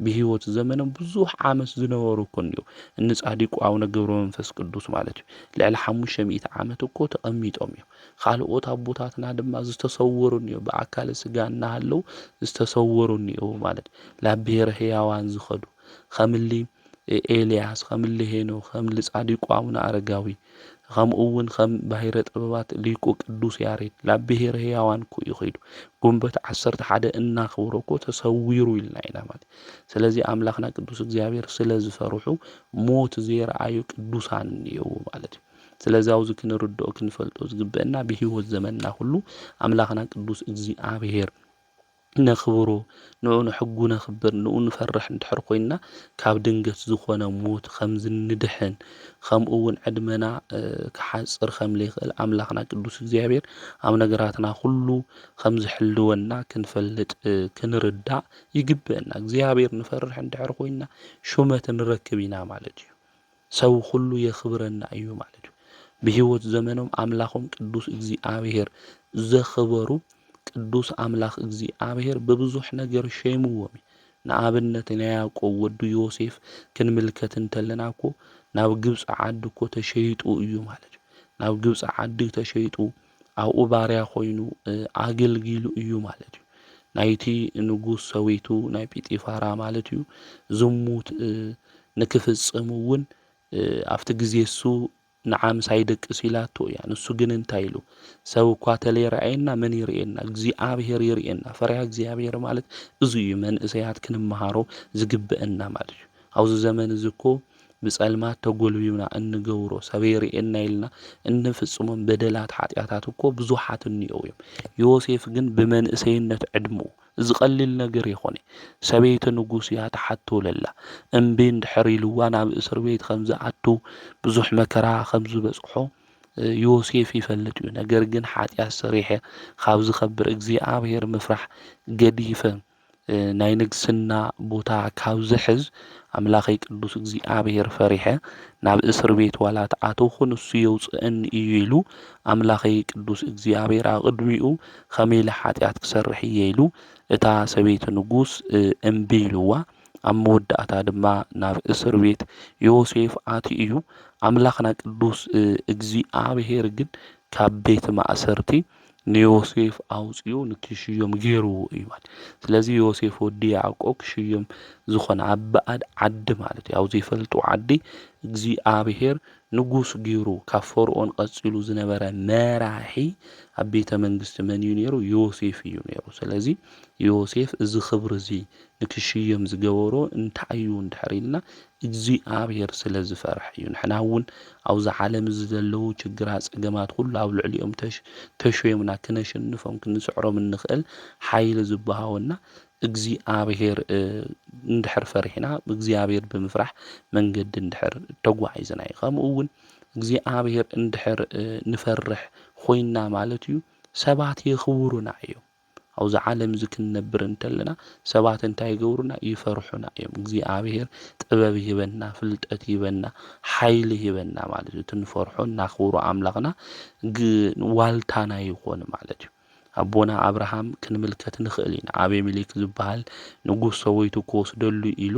ብሂወት ዘመኖም ብዙሕ ዓመት ዝነበሩ እኮ እንዮ እኒ ጻዲቁ ኣቡነ ገብረ መንፈስ ቅዱስ ማለት እዩ ልዕሊ 500 ዓመት እኮ ተቐሚጦም እዮም። ካልኦት ኣቦታትና ድማ ዝተሰወሩ እንዮ ብኣካለ ስጋ እናሃለው ዝተሰወሩ እንዮ ማለት ላብ ብሔረ ሕያዋን ዝኸዱ ከምሊ ኤልያስ ከምሊ ሄኖክ ከምሊ ጻዲቁ ኣቡነ አረጋዊ ከምኡ እውን ከም ባሕረ ጥበባት ሊቁ ቅዱስ ያሬድ ላብ ብሔረ ሕያዋን እኮ ይኸዱ ጉንበት 11 እናኽብሮ እኮ ተሰዊሩ ኢልና ኢና ማለት። ስለዚ ኣምላኽና ቅዱስ እግዚኣብሔር ስለ ዝፈርሑ ሞት ዘይረኣዩ ቅዱሳን እንየው ማለት እዩ። ስለዚ ኣብዚ ክንርድኦ ክንፈልጦ ዝግብአና ብሂወት ዘመንና ሁሉ ኣምላኽና ቅዱስ እግዚኣብሔር ነኽብሮ ንዑ ንሕጉ ነኽብር ንዑ ንፈርሕ እንድሕር ኮይንና ካብ ድንገት ዝኾነ ሞት ከም ዝንድሕን ከምኡ እውን ዕድመና ክሓፅር ከም ዘይኽእል ኣምላኽና ቅዱስ እግዚኣብሔር ኣብ ነገራትና ሁሉ ከም ዝሕልወና ክንፈልጥ ክንርዳእ ይግብአና። እግዚኣብሔር ንፈርሕ እንድሕር ኮይንና ሹመት ንረክብ ኢና ማለት እዩ። ሰብ ሁሉ የኽብረና እዩ ማለት እዩ። ብሂወት ዘመኖም ኣምላኾም ቅዱስ እግዚኣብሔር ዘኽበሩ ቅዱስ ኣምላኽ እግዚኣብሔር በብዙሕ ነገር ሸይምዎም። ንኣብነት ናይ ያዕቆብ ወዱ ዮሴፍ ክንምልከት እንተለና እኮ ናብ ግብፂ ዓዲ እኮ ተሸይጡ እዩ ማለት እዩ። ናብ ግብፂ ዓዲ ተሸይጡ ኣብኡ ባርያ ኮይኑ ኣገልጊሉ እዩ ማለት እዩ። ናይቲ ንጉስ ሰበይቱ ናይ ጲጢፋራ ማለት እዩ ዝሙት ንክፍጽም እውን ኣብቲ ግዜ እሱ ንዓምሳይ ደቅስ ኢላቶ እያ። ንሱ ግን እንታይ ኢሉ ሰብ እኳ ተለይረአየና መን ይርአየና? እግዚኣብሔር ይርአየና። ፈሪሃ እግዚኣብሔር ማለት እዚ እዩ መንእሰያት ክንመሃሮ ዝግብአና ማለት እዩ። ኣብዚ ዘመን እዚ እኮ ብጸልማት ተጎልቢብና እንገብሮ ሰብ ይርአየና ኢልና እንፍጽሞም በደላት ኃጢአታት እኮ ብዙሓት እንየው እዮም። ዮሴፍ ግን ብመንእሰይነት ዕድሙ ዝቐሊል ነገር ይኾነ ሰበይቲ ንጉስ እያ ተሓትወለላ እምቢ እንድሕር ኢልዋ ናብ እስር ቤት ከም ዝኣቱ ብዙሕ መከራ ከም ዝበጽሖ ዮሴፍ ይፈልጥ እዩ። ነገር ግን ኃጢአት ሰሪሐ ካብ ዝኸብር እግዚኣብሔር ምፍራሕ ገዲፈ ናይ ንግስና ቦታ ካብ ዝሕዝ ኣምላኸይ ቅዱስ እግዚኣብሔር ፈሪሐ ናብ እስር ቤት ዋላ ተኣተውኹን እሱ የውፅአኒ እዩ ኢሉ ኣምላኸይ ቅዱስ እግዚኣብሔር ኣቕድሚኡ ከመይ ኢለ ኃጢአት ክሰርሕ እየ ኢሉ እታ ሰበይቲ ንጉስ እምቢ ኢልዋ ኣብ መወዳእታ ድማ ናብ እስር ቤት ዮሴፍ ኣትዩ እዩ። ኣምላኽና ቅዱስ እግዚኣብሔር ግን ካብ ቤት ማእሰርቲ ንዮሴፍ ኣውፅኡ ንክሽዮም ገይርዎ እዩ ማለት። ስለዚ ዮሴፍ ወዲ ያዕቆብ ክሽዮም ዝኾነ ኣብ ባዕድ ዓዲ ማለት እዩ። ኣብ ዘይፈልጡ ዓዲ እግዚኣብሔር ንጉስ ገይሩ ካብ ፈርዖን ቀፂሉ ዝነበረ መራሒ ኣብ ቤተ መንግስቲ መን እዩ ነይሩ? ዮሴፍ እዩ ነይሩ። ስለዚ ዮሴፍ እዚ ክብሪ እዚ ንክሽዮም ዝገበሮ እንታይ እዩ እንድሕር ኢልና እግዚኣብሔር ስለ ዝፈርሕ እዩ። ንሕና እውን ኣብዚ ዓለም እዚ ዘለዉ ችግራት ፀገማት ኩሉ ኣብ ልዕሊኦም ተሾይምና ክነሸንፎም ክንስዕሮም እንኽእል ሓይሊ ዝብሃወና እግዚኣብሔር እንድሕር ፈሪሕና እግዚኣብሔር ብምፍራሕ መንገዲ እንድሕር ተጓዒዝና እዩ። ከምኡ እውን እግዚኣብሔር እንድሕር ንፈርሕ ኮይንና ማለት እዩ ሰባት የኽብሩና እዮም። ኣብዚ ዓለም እዚ ክንነብር እንተለና ሰባት እንታይ ይገብሩና? ይፈርሑና እዮም። እግዚኣብሔር ጥበብ ይበና፣ ፍልጠት ይበና፣ ሓይሊ ይበና ማለት እዩ። ትንፈርሖ እናኽብሮ ኣምላኽና ዋልታና ይኾን ማለት እዩ። ኣቦና አብርሃም ክንምልከት ንኽእል ኢና አቤሜሌክ ዝበሃል ንጉስ ሰወይቱ ክወስደሉ ኢሉ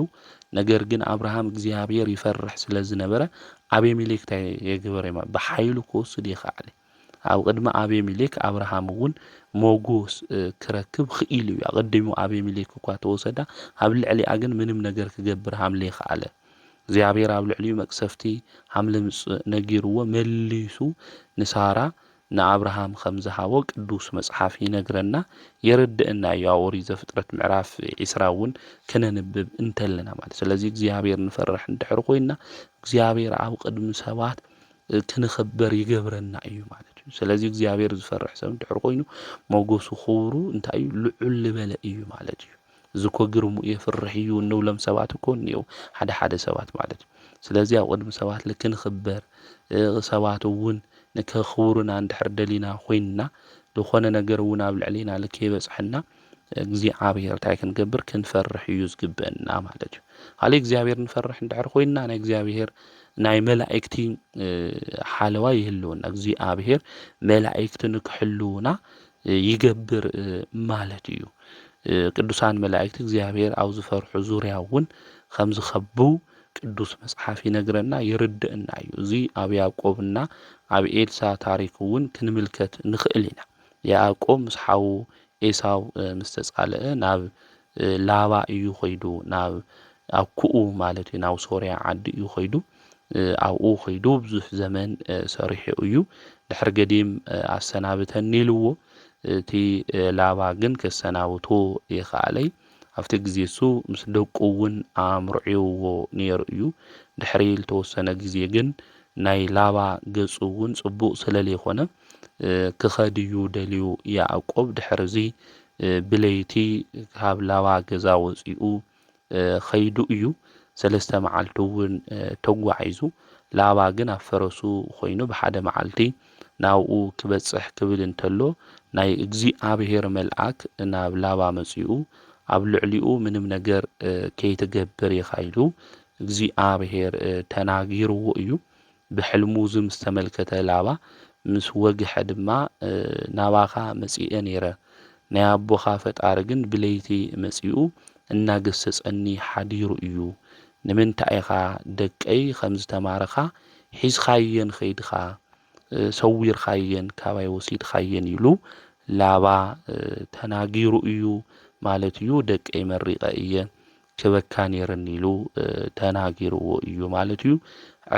ነገር ግን አብርሃም እግዚአብሔር ይፈርሕ ስለ ዝነበረ አቤሜሌክ ታይ የገበረ በኃይሉ ክወስድ ይኽኣል ኣብ ቅድመ አቤሜሌክ አብርሃም እውን ሞጎስ ክረክብ ክኢሉ ያቀድሙ አቤሜሌክ እኳ ተወሰዳ ኣብ ልዕሊኣ ግን ምንም ነገር ክገብር ሃምለ ይኽኣለ እግዚአብሔር ኣብ ልዕሊኡ መቅሰፍቲ ሃምለምጽ ነጊርዎ መሊሱ ንሳራ ንአብርሃም ከምዝሃቦ ቅዱስ መጽሐፍ ይነግረና የረድእና ያወሪ ዘፍጥረት ምዕራፍ 20 ከነንብብ እንተለና ማለት ስለዚህ እግዚአብሔር ንፈርሕ እንድሕር ኮይና እግዚአብሔር ኣብ ቅድሚ ሰባት ክንኽበር ይገብረና እዩ ማለት እዩ ስለዚህ እግዚአብሔር ዝፈርሕ ሰብ እንድሕር ኮይኑ ሞገሱ ክብሩ እንታይ ልዑል ዝበለ እዩ ማለት እዩ ዝኮግርሙ የፍርሕ እዩ እንብሎም ሰባት እኮ እንየው ሓደ ሰባት ማለት ስለዚህ ኣብ ቅድሚ ሰባት ልክንኽበር ሰባት እውን ንከኽብሩና እንድሕር ደሊና ኮይንና ዝኾነ ነገር እውን ኣብ ልዕሊና ልከይበጽሕና እግዚአብሔር ታይ ክንገብር ክንፈርሕ እዩ ዝግበአና ማለት እዩ ሃሊ እግዚአብሔር ንፈርሕ እንድሕር ኮይንና ናይ እግዚአብሔር ናይ መላእክቲ ሓለዋ ይህልውና እግዚአብሔር መላእክቲ ንክሕልውና ይገብር ማለት እዩ ቅዱሳን መላእክቲ እግዚአብሔር ኣብ ዝፈርሑ ዙርያ እውን ከም ዝኸቡ ቅዱስ መጽሐፍ ይነግረና ይርድእና እዩ እዚ ኣብ ያዕቆብና ኣብ ኤልሳ ታሪክ እውን ክንምልከት ንኽእል ኢና ያዕቆብ ምስ ሓው ኤሳው ምስ ተጻልአ ናብ ላባ እዩ ኸይዱ ናብ ኣኩኡ ማለት እዩ ናብ ሶርያ ዓዲ እዩ ኸይዱ ኣብኡ ኸይዱ ብዙሕ ዘመን ሰሪሑ እዩ ድሕር ገዲም ኣሰናብተኒ ኢልዎ እቲ ላባ ግን ከሰናብቶ ይኽኣለይ ኣብቲ ግዜ እሱ ምስ ደቁ እውን ኣምርዒዎ ነይሩ እዩ ድሕሪ ዝተወሰነ ግዜ ግን ናይ ላባ ገጹ እውን ጽቡቕ ስለለይኮነ ክኸድዩ ደልዩ ያዕቆብ ድሕርዚ ብለይቲ ካብ ላባ ገዛ ወፂኡ ኸይዱ እዩ ሰለስተ መዓልቲ እውን ተጓዒዙ ላባ ግን ኣብ ፈረሱ ኮይኑ ብሓደ መዓልቲ ናብኡ ክበጽሕ ክብል እንተሎ ናይ እግዚአብሔር መልአክ ናብ ላባ መጺኡ ኣብ ልዕሊኡ ምንም ነገር ከይትገብር ይኻይሉ እግዚአብሔር ተናጊርዎ እዩ ብሕልሙ ዝምስ ተመልከተ ላባ ምስ ወግሐ ድማ ናባኻ መጺአ ነይረ ናይ ኣቦኻ ፈጣሪ ግን ብለይቲ መጺኡ እናገሰጸኒ ሓዲሩ እዩ ንምንታይ ኢኻ ደቀይ ከም ዝተማረኻ ሒዝኻየን ኸይድኻ ሰዊርኻየን ካባይ ወሲድኻየን ኢሉ ላባ ተናጊሩ እዩ ማለት እዩ ደቀይ መሪቐ እየ ክበካ ነይረኒ ኢሉ ተናጊርዎ እዩ ማለት እዩ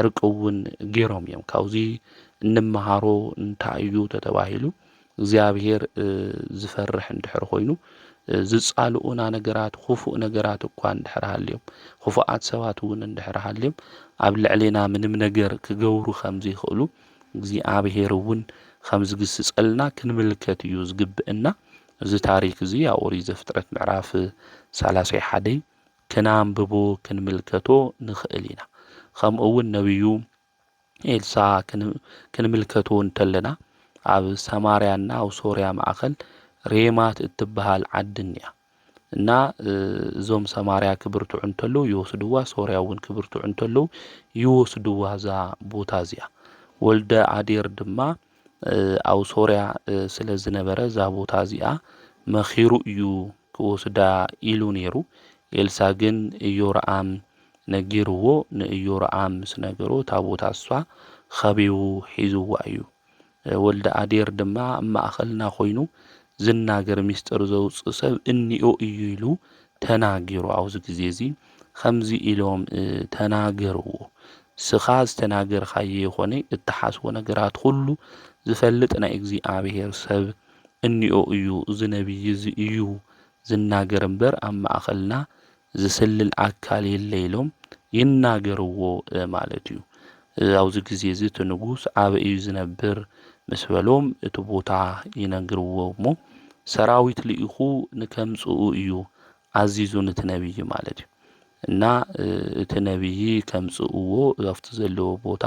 ዕርቂ እውን ገይሮም እዮም ካብዚ እንመሃሮ እንታይ እዩ ተተባሂሉ እግዚአብሔር ዝፈርሕ እንድሕር ኮይኑ ዝጻልኡና ነገራት ክፉእ ነገራት እኳ እንድሕር ሃልዮም ክፉኣት ሰባት እውን እንድሕር ሃልዮም ኣብ ልዕሊና ምንም ነገር ክገብሩ ከም ዘይኽእሉ እግዚአብሔር እውን ከም ዝግስጸልና ክንምልከት እዩ ዝግብአና እዚ ታሪክ እዚ ኣብ ኦሪት ዘፍጥረት ምዕራፍ 31 ክናንብቦ ክንምልከቶ ንኽእል ኢና ከምኡ እውን ነቢዩ ኤልሳ ክንምልከቶ እንተለና ኣብ ሰማርያና ኣብ ሶርያ ማእኸል ሬማት እትበሃል ዓድን እያ እና እዞም ሰማርያ ክብርትዑ እንተለዉ ይወስድዋ ሶርያ እውን ክብርትዑ እንተለዉ ይወስድዋ እዛ ቦታ እዚኣ ወልደ ኣዴር ድማ ኣብ ሶርያ ስለ ዝነበረ እዛ ቦታ እዚኣ መኺሩ እዩ ክወስዳ ኢሉ ነይሩ ኤልሳ ግን ኢዮራም ነጊርዎ ንኢዮራም ምስ ነገሮ እታ ቦታ እሷ ኸቢቡ ሒዝዋ እዩ ወልደ ኣዴር ድማ ማእኸልና ኮይኑ ዝናገር ሚስጥር ዘውፅእ ሰብ እኒኦ እዩ ኢሉ ተናጊሩ ኣብዚ ግዜ እዚ ከምዚ ኢሎም ተናገርዎ ስኻ ዝተናገርካዮ ይኾነ እትሓስቦ ነገራት ሁሉ ዝፈልጥ ናይ እግዚአብሔር ሰብ እኒኦ እዩ እዚ ነቢይ እዚ እዩ ዝናገር እምበር ኣብ ማእኸልና ዝስልል ኣካል የለ ኢሎም ይናገርዎ ማለት እዩ ኣብዚ ግዜ እዚ እቲ ንጉስ ኣበ እዩ ዝነብር ምስ በሎም እቲ ቦታ ይነግርዎ እሞ ሰራዊት ልኢኹ ንከምጽኡ እዩ ኣዚዙ ነቲ ነቢይ ማለት እዩ እና እቲ ነቢይ ከምጽእዎ ኣብቲ ዘለዎ ቦታ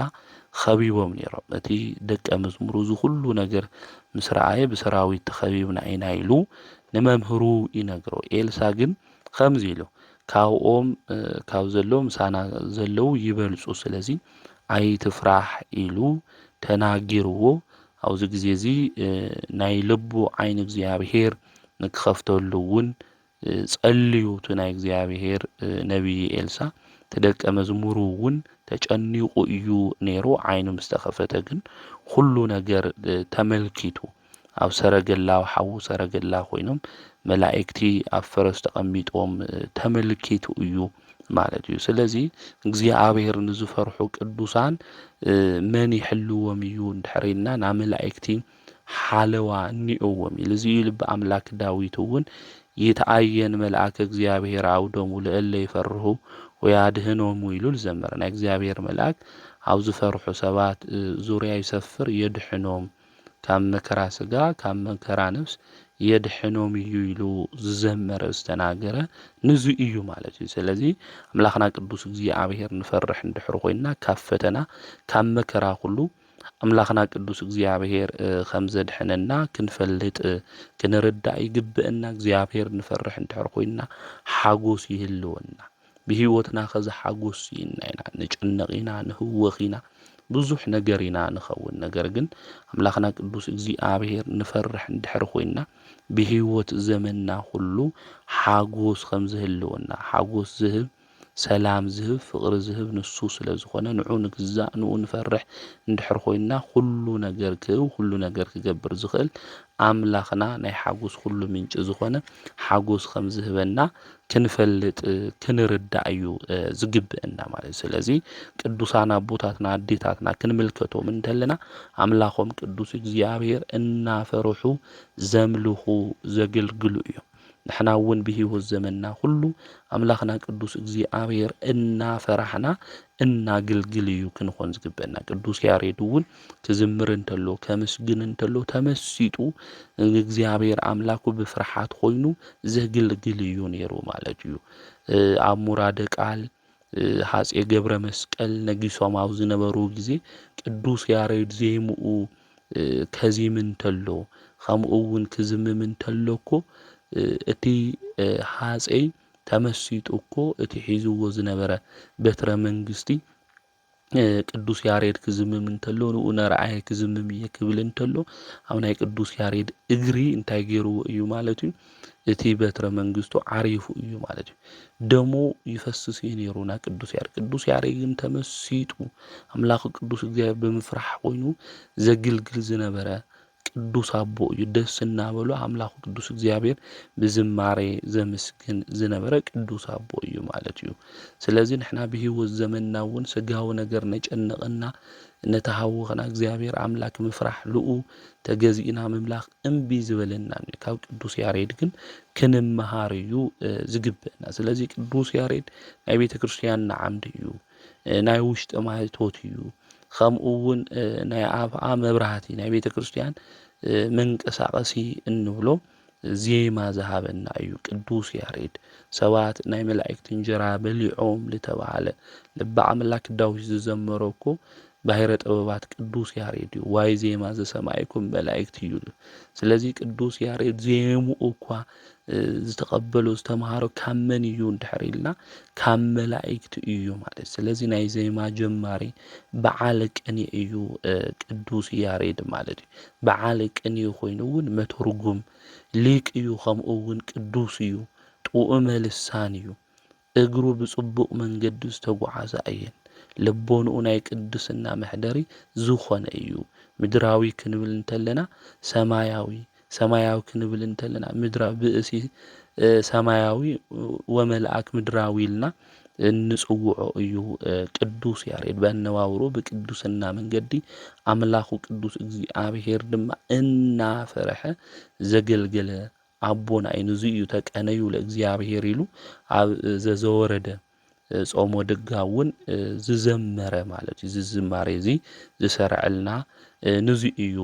ኸቢቦም ነይሮም እቲ ደቀ መዝሙሩ እዚ ኩሉ ነገር ምስ ረኣየ ብሰራዊት ተኸቢብና ኢና ኢሉ ንመምህሩ ይነግሮ ኤልሳ ግን ከምዚ ኢሉ ካብኦም ካብ ዘለው ምሳና ዘለው ይበልጹ ስለዚ ኣይትፍራሕ ኢሉ ተናጊርዎ ኣብዚ ግዜ እዚ ናይ ልቡ ዓይኒ እግዚኣብሔር ንክኸፍተሉ እውን ጸልዩ እቲ ናይ እግዚኣብሔር ነቢይ ኤልሳ ተደቀ መዝሙሩ እውን ተጨኒቁ እዩ ነይሩ። ዓይኑ ምስ ተኸፈተ ግን ኩሉ ነገር ተመልኪቱ ኣብ ሰረገላ ሓዉ ሰረገላ ኮይኖም መላእክቲ ኣብ ፈረስ ተቐሚጦም ተመልኪቱ እዩ ማለት እዩ። ስለዚ እግዚኣብሔር ንዝፈርሑ ቅዱሳን መን ይሕልዎም እዩ እንድሕሪልና ናብ መላእክቲ ሓለዋ እኒኦዎም ኢሉ እዚ ልቢ ኣምላክ ዳዊት እውን ይተኣየን መልአከ እግዚአብሔር ኣውዶሙ ለእለ ይፈርሁ ወያድህኖሙ ኢሉ ዝዘመረ ናይ እግዚአብሔር መልአክ ኣብ ዝፈርሑ ሰባት ዙርያ ይሰፍር የድሕኖም ካብ መከራ ስጋ ካብ መከራ ነፍስ የድሕኖም እዩ ኢሉ ዝዘመረ ዝተናገረ ንዙ እዩ ማለት እዩ። ስለዚ ኣምላኽና ቅዱስ እግዚአብሔር ንፈርሕ እንድሕር ኮይና ካብ ፈተና ካብ መከራ ኩሉ ኣምላኽና ቅዱስ እግዚአብሔር ከም ዘድሕነና ክንፈልጥ ክንርዳእ ይግብአና። እግዚአብሔር ንፈርሕ እንድሕር ኮይና ሓጎስ ይህልወና ብህይወትና ከዚ ሓጎስ ይና ኢና ንጭነቕ ኢና ንህወኽ ኢና ብዙሕ ነገር ኢና ንኸውን። ነገር ግን ኣምላኽና ቅዱስ እግዚአብሔር ንፈርሕ እንድሕር ኮይና ብህይወት ዘመንና ሁሉ ሓጎስ ከም ዝህልወና ሓጎስ ዝህብ ሰላም ዝህብ ፍቕሪ ዝህብ ንሱ ስለ ዝኾነ ንዑ ንግዛእ ንዑ ንፈርሕ እንድሕር ኮይና ኩሉ ነገር ክህብ ኩሉ ነገር ክገብር ዝኽእል ኣምላኽና ናይ ሓጎስ ኩሉ ምንጭ ዝኾነ ሓጎስ ከም ዝህበና ክንፈልጥ ክንርዳእ እዩ ዝግብአና ማለት እዩ። ስለዚ ቅዱሳን ኣቦታትና ኣዴታትና ክንምልከቶም እንተለና ኣምላኾም ቅዱስ እግዚአብሔር እናፈርሑ ዘምልኹ ዘገልግሉ እዮም። ንሕና እውን ብህይወት ዘመንና ሁሉ ኣምላኽና ቅዱስ እግዚአብሔር እናፈራሕና እናግልግል እዩ ክንኾን ዝግበአና። ቅዱስ ያሬድ እውን ክዝምር እንተሎ ከመስግን እንተሎ ተመሲጡ እግዚአብሔር ኣምላኩ ብፍርሓት ኮይኑ ዘግልግል እዩ ነይሩ ማለት እዩ። ኣብ ሙራደ ቃል ሃፄ ገብረ መስቀል ነጊሶም ኣብ ዝነበሩ ጊዜ ቅዱስ ያሬድ ዜምኡ ከዚም እንተሎ ከምኡ እውን ክዝምም እንተሎ እኮ እቲ ሃፀይ ተመሲጡ እኮ እቲ ሒዝዎ ዝነበረ በትረ መንግስቲ ቅዱስ ያሬድ ክዝምም እንተሎ ንኡ ነርአየ ክዝምም እየ ክብል እንተሎ ኣብ ናይ ቅዱስ ያሬድ እግሪ እንታይ ገይርዎ እዩ ማለት እዩ እቲ በትረ መንግስቱ ዓሪፉ እዩ ማለት እዩ። ደሞ ይፈስስ ነይሩና ቅዱስ ያሬድ ግን ተመሲጡ ኣምላኽ ቅዱስ እግዚአብሔር ብምፍራሕ ኮይኑ ዘግልግል ዝነበረ ቅዱስ ኣቦ እዩ። ደስ እናበሎ ኣምላኽ ቅዱስ እግዚአብሔር ብዝማሬ ዘመስግን ዝነበረ ቅዱስ ኣቦ እዩ ማለት እዩ። ስለዚ ንሕና ብህይወት ዘመንና እውን ስጋዊ ነገር ነጨነቐና ነተሃወኸና እግዚአብሔር ኣምላክ ምፍራሕ ልኡ ተገዚእና ምምላኽ እምቢ ዝበለና ካብ ቅዱስ ያሬድ ግን ክንመሃር እዩ ዝግብአና። ስለዚ ቅዱስ ያሬድ ናይ ቤተ ክርስቲያን ዓምዲ እዩ፣ ናይ ውሽጢ ማይቶት እዩ፣ ከምኡ እውን ናይ ኣፍኣ መብራህቲ ናይ ቤተ ክርስቲያን መንቀሳቐሲ እንብሎ ዜማ ዝሃበና እዩ ቅዱስ ያሬድ። ሰባት ናይ መላእክቲ እንጀራ በሊዖም ዝተባሃለ ልበ ኣምላክ ዳዊት ዝዘመሮ እኮ ባሕረ ጥበባት ቅዱስ ያሬድ እዩ። ዋይ ዜማ ዘሰማይኩም መላእክቲ እዩ። ስለዚ ቅዱስ ያሬድ ዜምኡ እኳ ዝተቐበሎ ዝተምሃሮ ካብ መን እዩ እንድሕር ኢልና ካብ መላእክቲ እዩ ማለት። ስለዚ ናይ ዜማ ጀማሪ በዓለ ቅኔ እዩ ቅዱስ ያሬድ ማለት እዩ። በዓለ ቅኔ ኮይኑ እውን መተርጉም ሊቅ እዩ፣ ከምኡ እውን ቅዱስ እዩ፣ ጥዑመ ልሳን እዩ፣ እግሩ ብፅቡቕ መንገዲ ዝተጓዓዘ እየን፣ ልቦንኡ ናይ ቅድስና መሕደሪ ዝኾነ እዩ። ምድራዊ ክንብል እንተለና ሰማያዊ ክንብል እንተለና ምድራዊ ብእሲ ሰማያዊ ወመልአክ ምድራዊ ኢልና እንጽውዖ እዩ ቅዱስ ያሬድ። በነዋውሮ በቅዱስና መንገዲ ኣምላኹ ቅዱስ እግዚአብሔር ድማ እናፈረሐ ዘገልገለ ኣቦና እዩ። ንዙ እዩ ተቀነዩ ለእግዚአብሔር ኢሉ ኣብ ዘዘወረደ ጾሞ ድጋ እውን ዝዘመረ ማለት እዩ። ዝዝማሬ እዚ ዝሰርዐልና ንዙ እዩ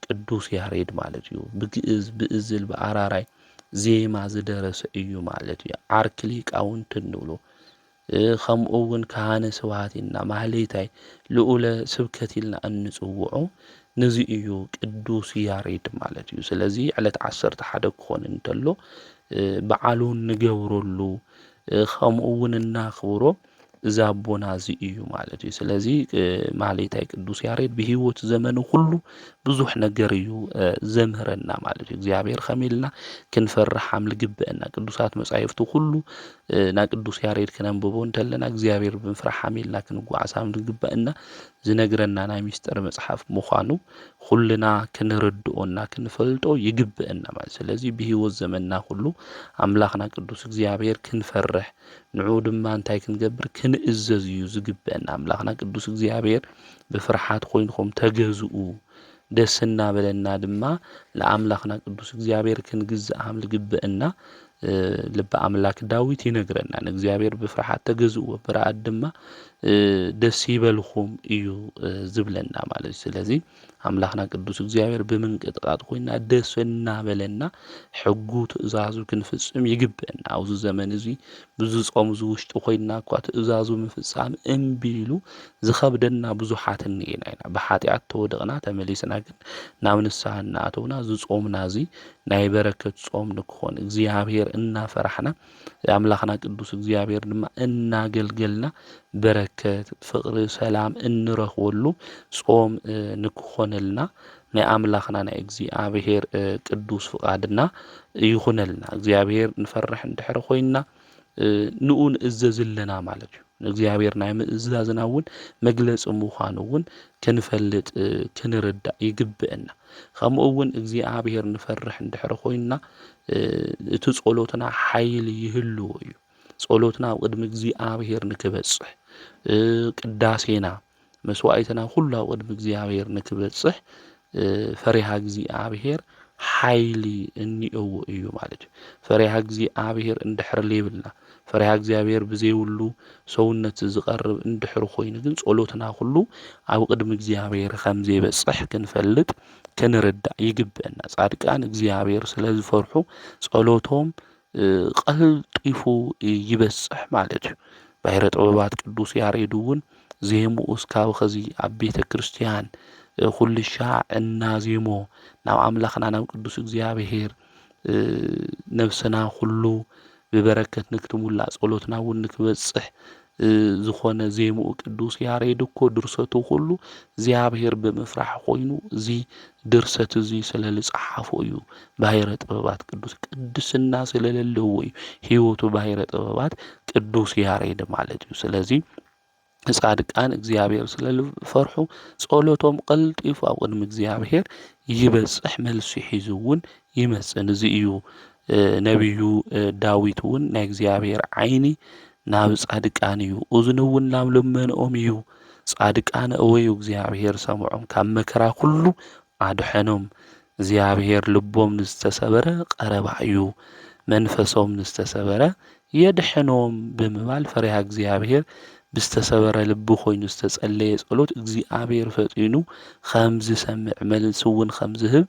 ቅዱስ ያሬድ ማለት እዩ። ብግእዝ ብእዝል ብኣራራይ ዜማ ዝደረሰ እዩ ማለት እዩ። ዓርኪ ሊቃውንት እንብሎ ከምኡ እውን ካህነ ስብሐት ኢልና ማህሌታይ ልኡለ ስብከት ኢልና እንጽውዖ ንዚ እዩ ቅዱስ ያሬድ ማለት እዩ። ስለዚ ዕለት 11 ክኾን እንተሎ በዓሉ ንገብረሉ ከምኡ እውን እናኽብሮ ዛቦና እዚ እዩ ማለት እዩ። ስለዚ ማህሌታይ ቅዱስ ያሬድ ብሂወት ዘመኑ ሁሉ ብዙሕ ነገር እዩ ዘምህረና ማለት እዩ። እግዚአብሔር ከመኢልና ክንፈርሕ ልግበአና ቅዱሳት መጻሕፍቱ ሁሉ ና ቅዱስ ያሬድ ከነንብቦ እንተለና እግዚአብሔር ብምፍራሕ ከመኢልና ክንጓዓዝ ልግበአና ዝነግረና ናይ ሚስጥር መጽሓፍ ምዃኑ ሁልና ክንርድኦና ክንፈልጦ ይግበአና ማለት። ስለዚ ብሂወት ዘመንና ሁሉ አምላኽና ቅዱስ እግዚአብሔር ክንፈርሕ ንዑ ድማ እንታይ ክንገብር ክንእዘዝ እዩ ዝግበአና። አምላኽና ቅዱስ እግዚአብሔር ብፍርሓት ኮይንኩም ተገዝኡ ደስ እናበለና ድማ ለአምላኽና ቅዱስ እግዚአብሔር ክንግዛእ ልግበአና ልበ አምላክ ዳዊት ይነግረና እግዚአብሔር ብፍርሓት ተገዝኡ ብርአት ድማ ደስ ይበልኩም እዩ ዝብለና ማለት እዩ። ስለዚ አምላኽና ቅዱስ እግዚአብሔር ብምንቅጥቃጥ ኮይና ደስ እናበለና ሕጉ ትእዛዙ ክንፍጽም ይግበአና። ኣብዚ ዘመን እዚ ብዙ ጾም ዝውሽጡ ኮይና እኳ ትእዛዙ ምፍጻም እምቢ ኢሉ ዝኸብደና ብዙሓት እኒአና ኢና። ብሓጢአት ተወደቕና ተመሊስና ግን ናብ ንስሐ እናኣተውና ዝጾምና እዚ ናይ በረከት ጾም ንክኾን እግዚአብሔር እናፈራሕና አምላኽና ቅዱስ እግዚአብሔር ድማ እናገልገልና በረከት ፍቅሪ ሰላም እንረኽበሉ ጾም ንክኾነልና ናይ አምላኽና ናይ እግዚአብሔር ቅዱስ ፍቃድና ይኹነልና። እግዚአብሔር ንፈርሕ እንድሕር ኮይና ንኡ ንእዘዝለና ማለት እዩ። እግዚአብሔር ናይ ምእዛዝና እውን መግለፂ ምዃኑ እውን ክንፈልጥ ክንርዳእ ይግበአና። ከምኡ እውን እግዚአብሔር ንፈርሕ እንድሕር ኮይና እቲ ጸሎትና ሓይሊ ይህልዎ እዩ። ጸሎትና ኣብ ቅድሚ እግዚአብሔር ንክበጽሕ ቅዳሴና መስዋዕትና ሁሉ ኣብ ቅድሚ እግዚአብሔር ንክበጽሕ ፈሪሃ እግዚአብሔር ሓይሊ እኒአዎ እዩ ማለት እዩ። ፈሪሃ እግዚአብሔር እንድሕር ለይብልና ፈሪሃ እግዚአብሔር ብዘይብሉ ሰውነት ዝቐርብ እንድሕር ኮይኑ ግን ጸሎትና ሁሉ ኣብ ቅድሚ እግዚአብሔር ከም ዘይበጽሕ ክንፈልጥ ክንርዳእ ይግበአና። ጻድቃን እግዚአብሔር ስለ ዝፈርሑ ጸሎቶም ቀልጢፉ ይበጽሕ ማለት እዩ። ባሕረ ጥበባት ቅዱስ ያሬድ እውን ዜሙኡ እስካብ ኸዚ ኣብ ቤተ ክርስቲያን ኩልሻዕ እናዜሞ ናብ አምላኽና ናብ ቅዱስ እግዚአብሔር ነፍስና ሁሉ ብበረከት ንክትሙላእ ጸሎትና እውን ንክበጽሕ ዝኾነ ዜሙኡ ቅዱስ ያሬድ እኮ ድርሰቱ ሁሉ እግዚአብሔር ብምፍራሕ ኮይኑ እዚ ድርሰት እዚ ስለ ዝጸሓፎ እዩ። ባሕረ ጥበባት ቅዱስ ቅድስና ስለለለዎ እዩ ህይወቱ ባሕረ ጥበባት ቅዱስ ያሬድ ማለት እዩ። ስለዚ ጻድቃን እግዚአብሔር ስለ ዝፈርሑ ጸሎቶም ቀልጢፉ ኣብ ቅድሚ እግዚአብሔር ይበጽሕ መልሲ ሒዙ እውን ይመጽእ። እዚ እዩ ነቢዩ ዳዊት እውን ናይ እግዚአብሔር ዓይኒ ናብ ጻድቃን እዩ እዝኑ እውን ናብ ልመንኦም እዩ። ጻድቃን እወዩ እግዚአብሔር ሰምዖም ካብ መከራ ሁሉ ኣድሐኖም። እግዚአብሔር ልቦም ንዝተሰበረ ቀረባ እዩ መንፈሶም ንዝተሰበረ የድሕኖም ብምባል ፈሪሃ እግዚአብሔር ብዝተሰበረ ልቢ ኮይኑ ዝተጸለየ ጸሎት እግዚአብሔር ፈጢኑ ከም ዝሰምዕ መልሲ እውን ከም ዝህብ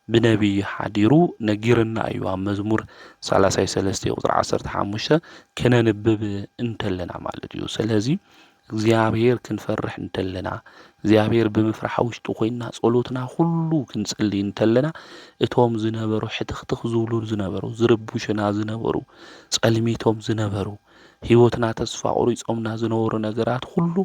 ብነቢይ ሓዲሩ ነጊርና እዩ። ኣብ መዝሙር 33 ቁጥሪ 15 ከነንብብ እንተለና ማለት እዩ። ስለዚ እግዚአብሔር ክንፈርሕ እንተለና እግዚአብሔር ብምፍራሕ ውሽጡ ኮይና ጸሎትና ሁሉ ክንጽልይ እንተለና እቶም ዝነበሩ ሕትኽትኽ ዝብሉ ዝነበሩ ዝርቡሽና ዝነበሩ ጸልሚቶም ዝነበሩ ህይወትና ተስፋ ቆሪጾምና ዝነበሩ ነገራት ሁሉ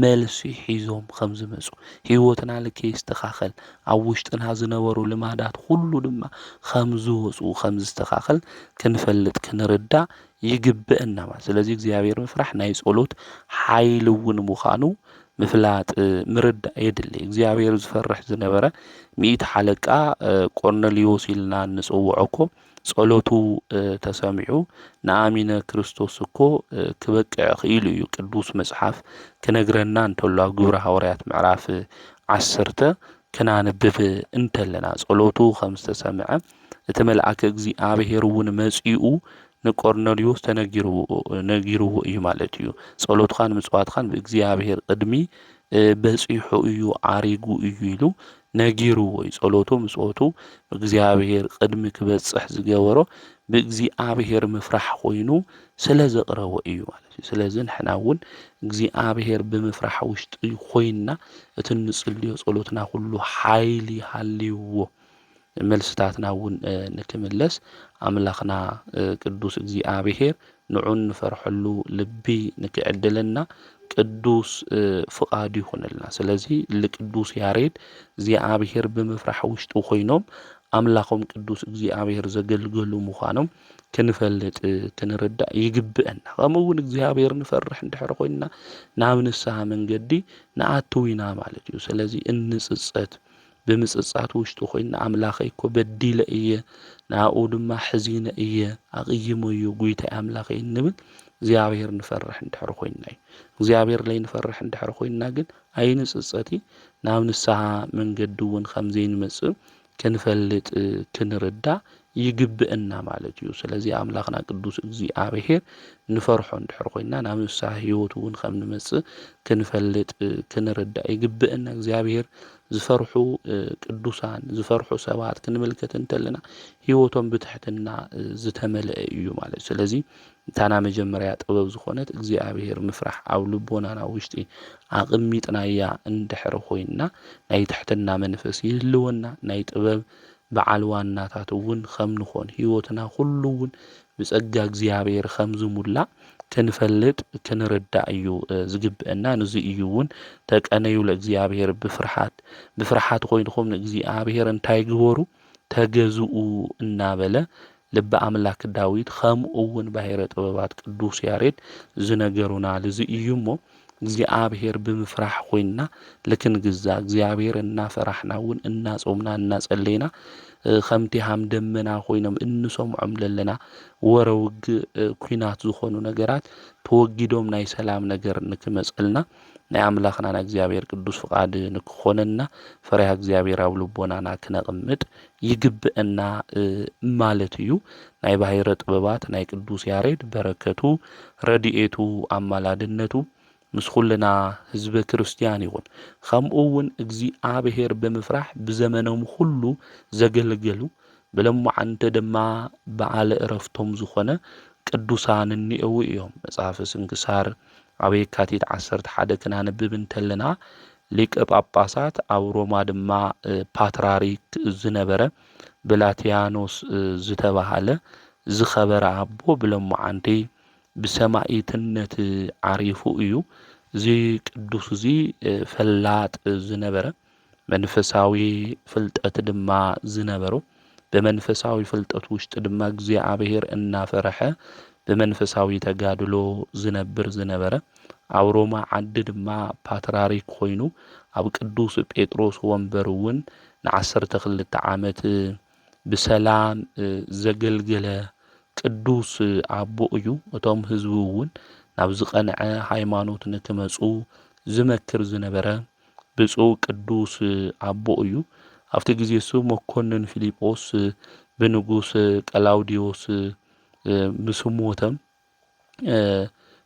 መልሲ ሒዞም ከም ዝመጹ ህይወትና ልከይስተኻኸል ኣብ ውሽጥና ዝነበሩ ልማዳት ሁሉ ድማ ከም ዝወጹ ከም ዝስተኻኸል ክንፈልጥ ክንርዳእ ይግበአና ማለት። ስለዚ እግዚአብሔር ምፍራሕ ናይ ጸሎት ሓይሊ እውን ምዃኑ ምፍላጥ ምርዳእ የድሊ። እግዚአብሔር ዝፈርሕ ዝነበረ 100 ሓለቃ ቆርኔሌዎስ ኢልና ንጽውዖኮ ጸሎቱ ተሰሚዑ ንኣሚነ ክርስቶስ እኮ ክበቅዕ ክኢሉ እዩ ቅዱስ መጽሓፍ ክነግረና እንተሎ ኣብ ግብረ ሐዋርያት ምዕራፍ 10 ክናንብብ እንተለና ጸሎቱ ከም ዝተሰምዐ እቲ መልአከ እግዚአብሔር እውን መጺኡ ንቆርኔሌዎስ ነጊርዎ እዩ ማለት እዩ። ጸሎትኻን ምጽዋትኻን ብእግዚአብሔር ቅድሚ በጺሑ እዩ ዓሪጉ እዩ ኢሉ ነጊርዎ እዩ። ጸሎቱ ምጽዋቱ ብእግዚአብሔር ቅድሚ ክበጽሕ ዝገበሮ ብእግዚአብሔር ምፍራሕ ኮይኑ ስለ ዘቕረቦ እዩ ማለት እዩ። ስለዚ ንሕና እውን እግዚአብሔር ብምፍራሕ ውሽጢ ኮይና እቲ ንጽልዮ ጸሎትና ሁሉ ሓይሊ ሃልይዎ መልስታትና እውን ንክምለስ አምላኽና ቅዱስ እግዚአብሔር ንዑን ንፈርሐሉ ልቢ ንክዕድለና ቅዱስ ፍቃዱ ይኹነልና። ስለዚ ለቅዱስ ያሬድ እግዚኣብሔር ብምፍራሕ ውሽጡ ኮይኖም ኣምላኾም ቅዱስ እግዚኣብሔር ዘገልገሉ ምዃኖም ክንፈልጥ ክንርዳእ ይግብአና። ከምኡ እውን እግዚኣብሔር ንፈርሕ እንድሕር ኮይንና ናብ ንስሐ መንገዲ ንኣትው ኢና ማለት እዩ። ስለዚ እንጽጸት ብምጽጻት ውሽጡ ኮይንና ኣምላኸይ እኮ በዲለ እየ ናብኡ ድማ ሕዚነ እየ ኣቕይሞ እዩ ጐይታዬ ኣምላኸይ እንብል እግዚኣብሔር ንፈርሕ እንድሕር ኮይንና እዩ። እግዚኣብሔር ለይንፈርሕ እንድሕር ኮይንና ግን ኣይንጽጸቲ ናብ ንስሐ መንገዲ እውን ከም ዘይንመጽእ ክንፈልጥ ክንርዳእ ይግብአና ማለት እዩ። ስለዚ ኣምላኽና ቅዱስ እግዚኣብሔር ንፈርሖ እንድሕር ኮይንና ናብ ንስሐ ህይወት እውን ከም ንመጽእ ክንፈልጥ ክንርዳእ ይግብአና። እግዚኣብሔር ዝፈርሑ ቅዱሳን ዝፈርሑ ሰባት ክንምልከት እንተለና ህይወቶም ብትሕትና ዝተመልአ እዩ ማለት እዩ። ስለዚ እንታና መጀመርያ ጥበብ ዝኾነት እግዚኣብሔር ምፍራሕ ኣብ ልቦናና ውሽጢ ኣቕሚጥናያ እንድሕር ኮይንና ናይ ትሕትና መንፈስ ይህልወና። ናይ ጥበብ በዓል ዋናታት እውን ከም ንኾን ህይወትና ኩሉ እውን ብጸጋ እግዚኣብሔር ከም ዝሙላእ ክንፈልጥ ክንርዳእ እዩ ዝግብአና። ነዚ እዩ እውን ተቀነዩ ለእግዚኣብሔር ብፍርሓት ኮይንኩም ንእግዚኣብሔር እንታይ ግበሩ ተገዝኡ እናበለ ልበ ኣምላክ ዳዊት ከምኡ እውን ባሕረ ጥበባት ቅዱስ ያሬድ ዝነገሩና ለዚ እዩ እሞ እግዚኣብሔር ብምፍራሕ ኮይንና ልክንግዛእ እግዚኣብሔር እናፈራሕና እውን እናጾምና እናጸለይና ከምቲ ሃም ደመና ኮይኖም እንሰምዖም ለለና ወረውግ ኩናት ዝኾኑ ነገራት ተወጊዶም ናይ ሰላም ነገር ንክመጸልና ናይ ኣምላኽና እግዚአብሔር ቅዱስ ፍቃድ ንክኾነና ፈሪሃ እግዚአብሔር ኣብ ልቦናና ክነቕምጥ ይግብአና ማለት እዩ። ናይ ባሕረ ጥበባት ናይ ቅዱስ ያሬድ በረከቱ ረድኤቱ ኣማላድነቱ ምስ ኩልና ህዝበ ክርስቲያን ይኹን። ከምኡ እውን እግዚአብሔር ብምፍራሕ ብዘመኖም ሁሉ ዘገልገሉ ብለማዓንተ ድማ በዓለ ዕረፍቶም ዝኾነ ቅዱሳን እኒአው እዮም። መጽሐፈ ስንክሳር ኣብ የካቲት 11 ክናነብብ እንተለና ሊቀ ጳጳሳት ኣብ ሮማ ድማ ፓትርያርክ ዝነበረ ብላትያኖስ ዝተባሃለ ዝኸበረ ኣቦ ብለማዓንቲ ብሰማዒትነት ዓሪፉ እዩ። እዚ ቅዱስ እዚ ፈላጥ ዝነበረ መንፈሳዊ ፍልጠት ድማ ዝነበሩ በመንፈሳዊ ፍልጠት ውሽጥ ድማ እግዚአብሔር እናፈረሐ በመንፈሳዊ ተጋድሎ ዝነብር ዝነበረ ኣብ ሮማ ዓዲ ድማ ፓትርያርክ ኮይኑ ኣብ ቅዱስ ጴጥሮስ ወንበር እውን ን12 ዓመት ብሰላም ዘገልገለ ቅዱስ ኣቦ እዩ። እቶም ህዝቡ እውን ናብ ዝቐንዐ ሃይማኖት ንክመጹ ዝመክር ዝነበረ ብፁዕ ቅዱስ ኣቦ እዩ። ኣብቲ ግዜ እሱ መኮንን ፊልጶስ ብንጉስ ቀላውዲዮስ ምስ ሞተም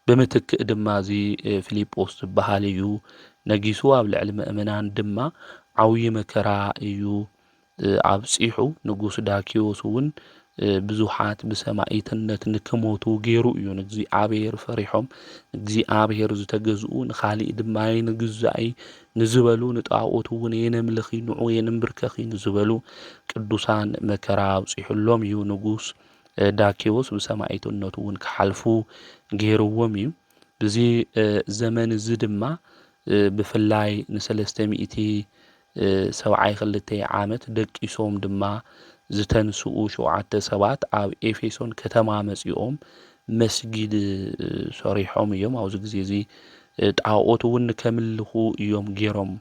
ብምትክእ ድማ እዚ ፊልጶስ ዝበሃል እዩ ነጊሱ። ኣብ ልዕሊ ምእመናን ድማ ዓብዪ መከራ እዩ ኣብፂሑ። ንጉስ ዳኪዮስ እውን ብዙሓት ብሰማዒትነት ንክሞቱ ገይሩ እዩ። ንእግዚአብሔር ፈሪሖም እግዚአብሔር ዝተገዝኡ ንኻሊእ ድማ ንግዛኢ ንዝበሉ ንጣዖት እውን የነምልኺ ንዑ የንብርከኺ ንዝበሉ ቅዱሳን መከራ ኣብፂሑሎም እዩ። ንጉስ ዳኪዎስ ብሰማዒትነቱ እውን ክሓልፉ ገይርዎም እዩ። ብዚ ዘመን እዚ ድማ ብፍላይ ን372 ዓመት ደቂሶም ድማ ዝተንስኡ 7 ሰባት ኣብ ኤፌሶን ከተማ መጺኦም መስጊድ ሰሪሖም እዮም። ኣብዚ ግዜ እዚ ጣዖት እውን ንከምልኹ እዮም ገይሮም።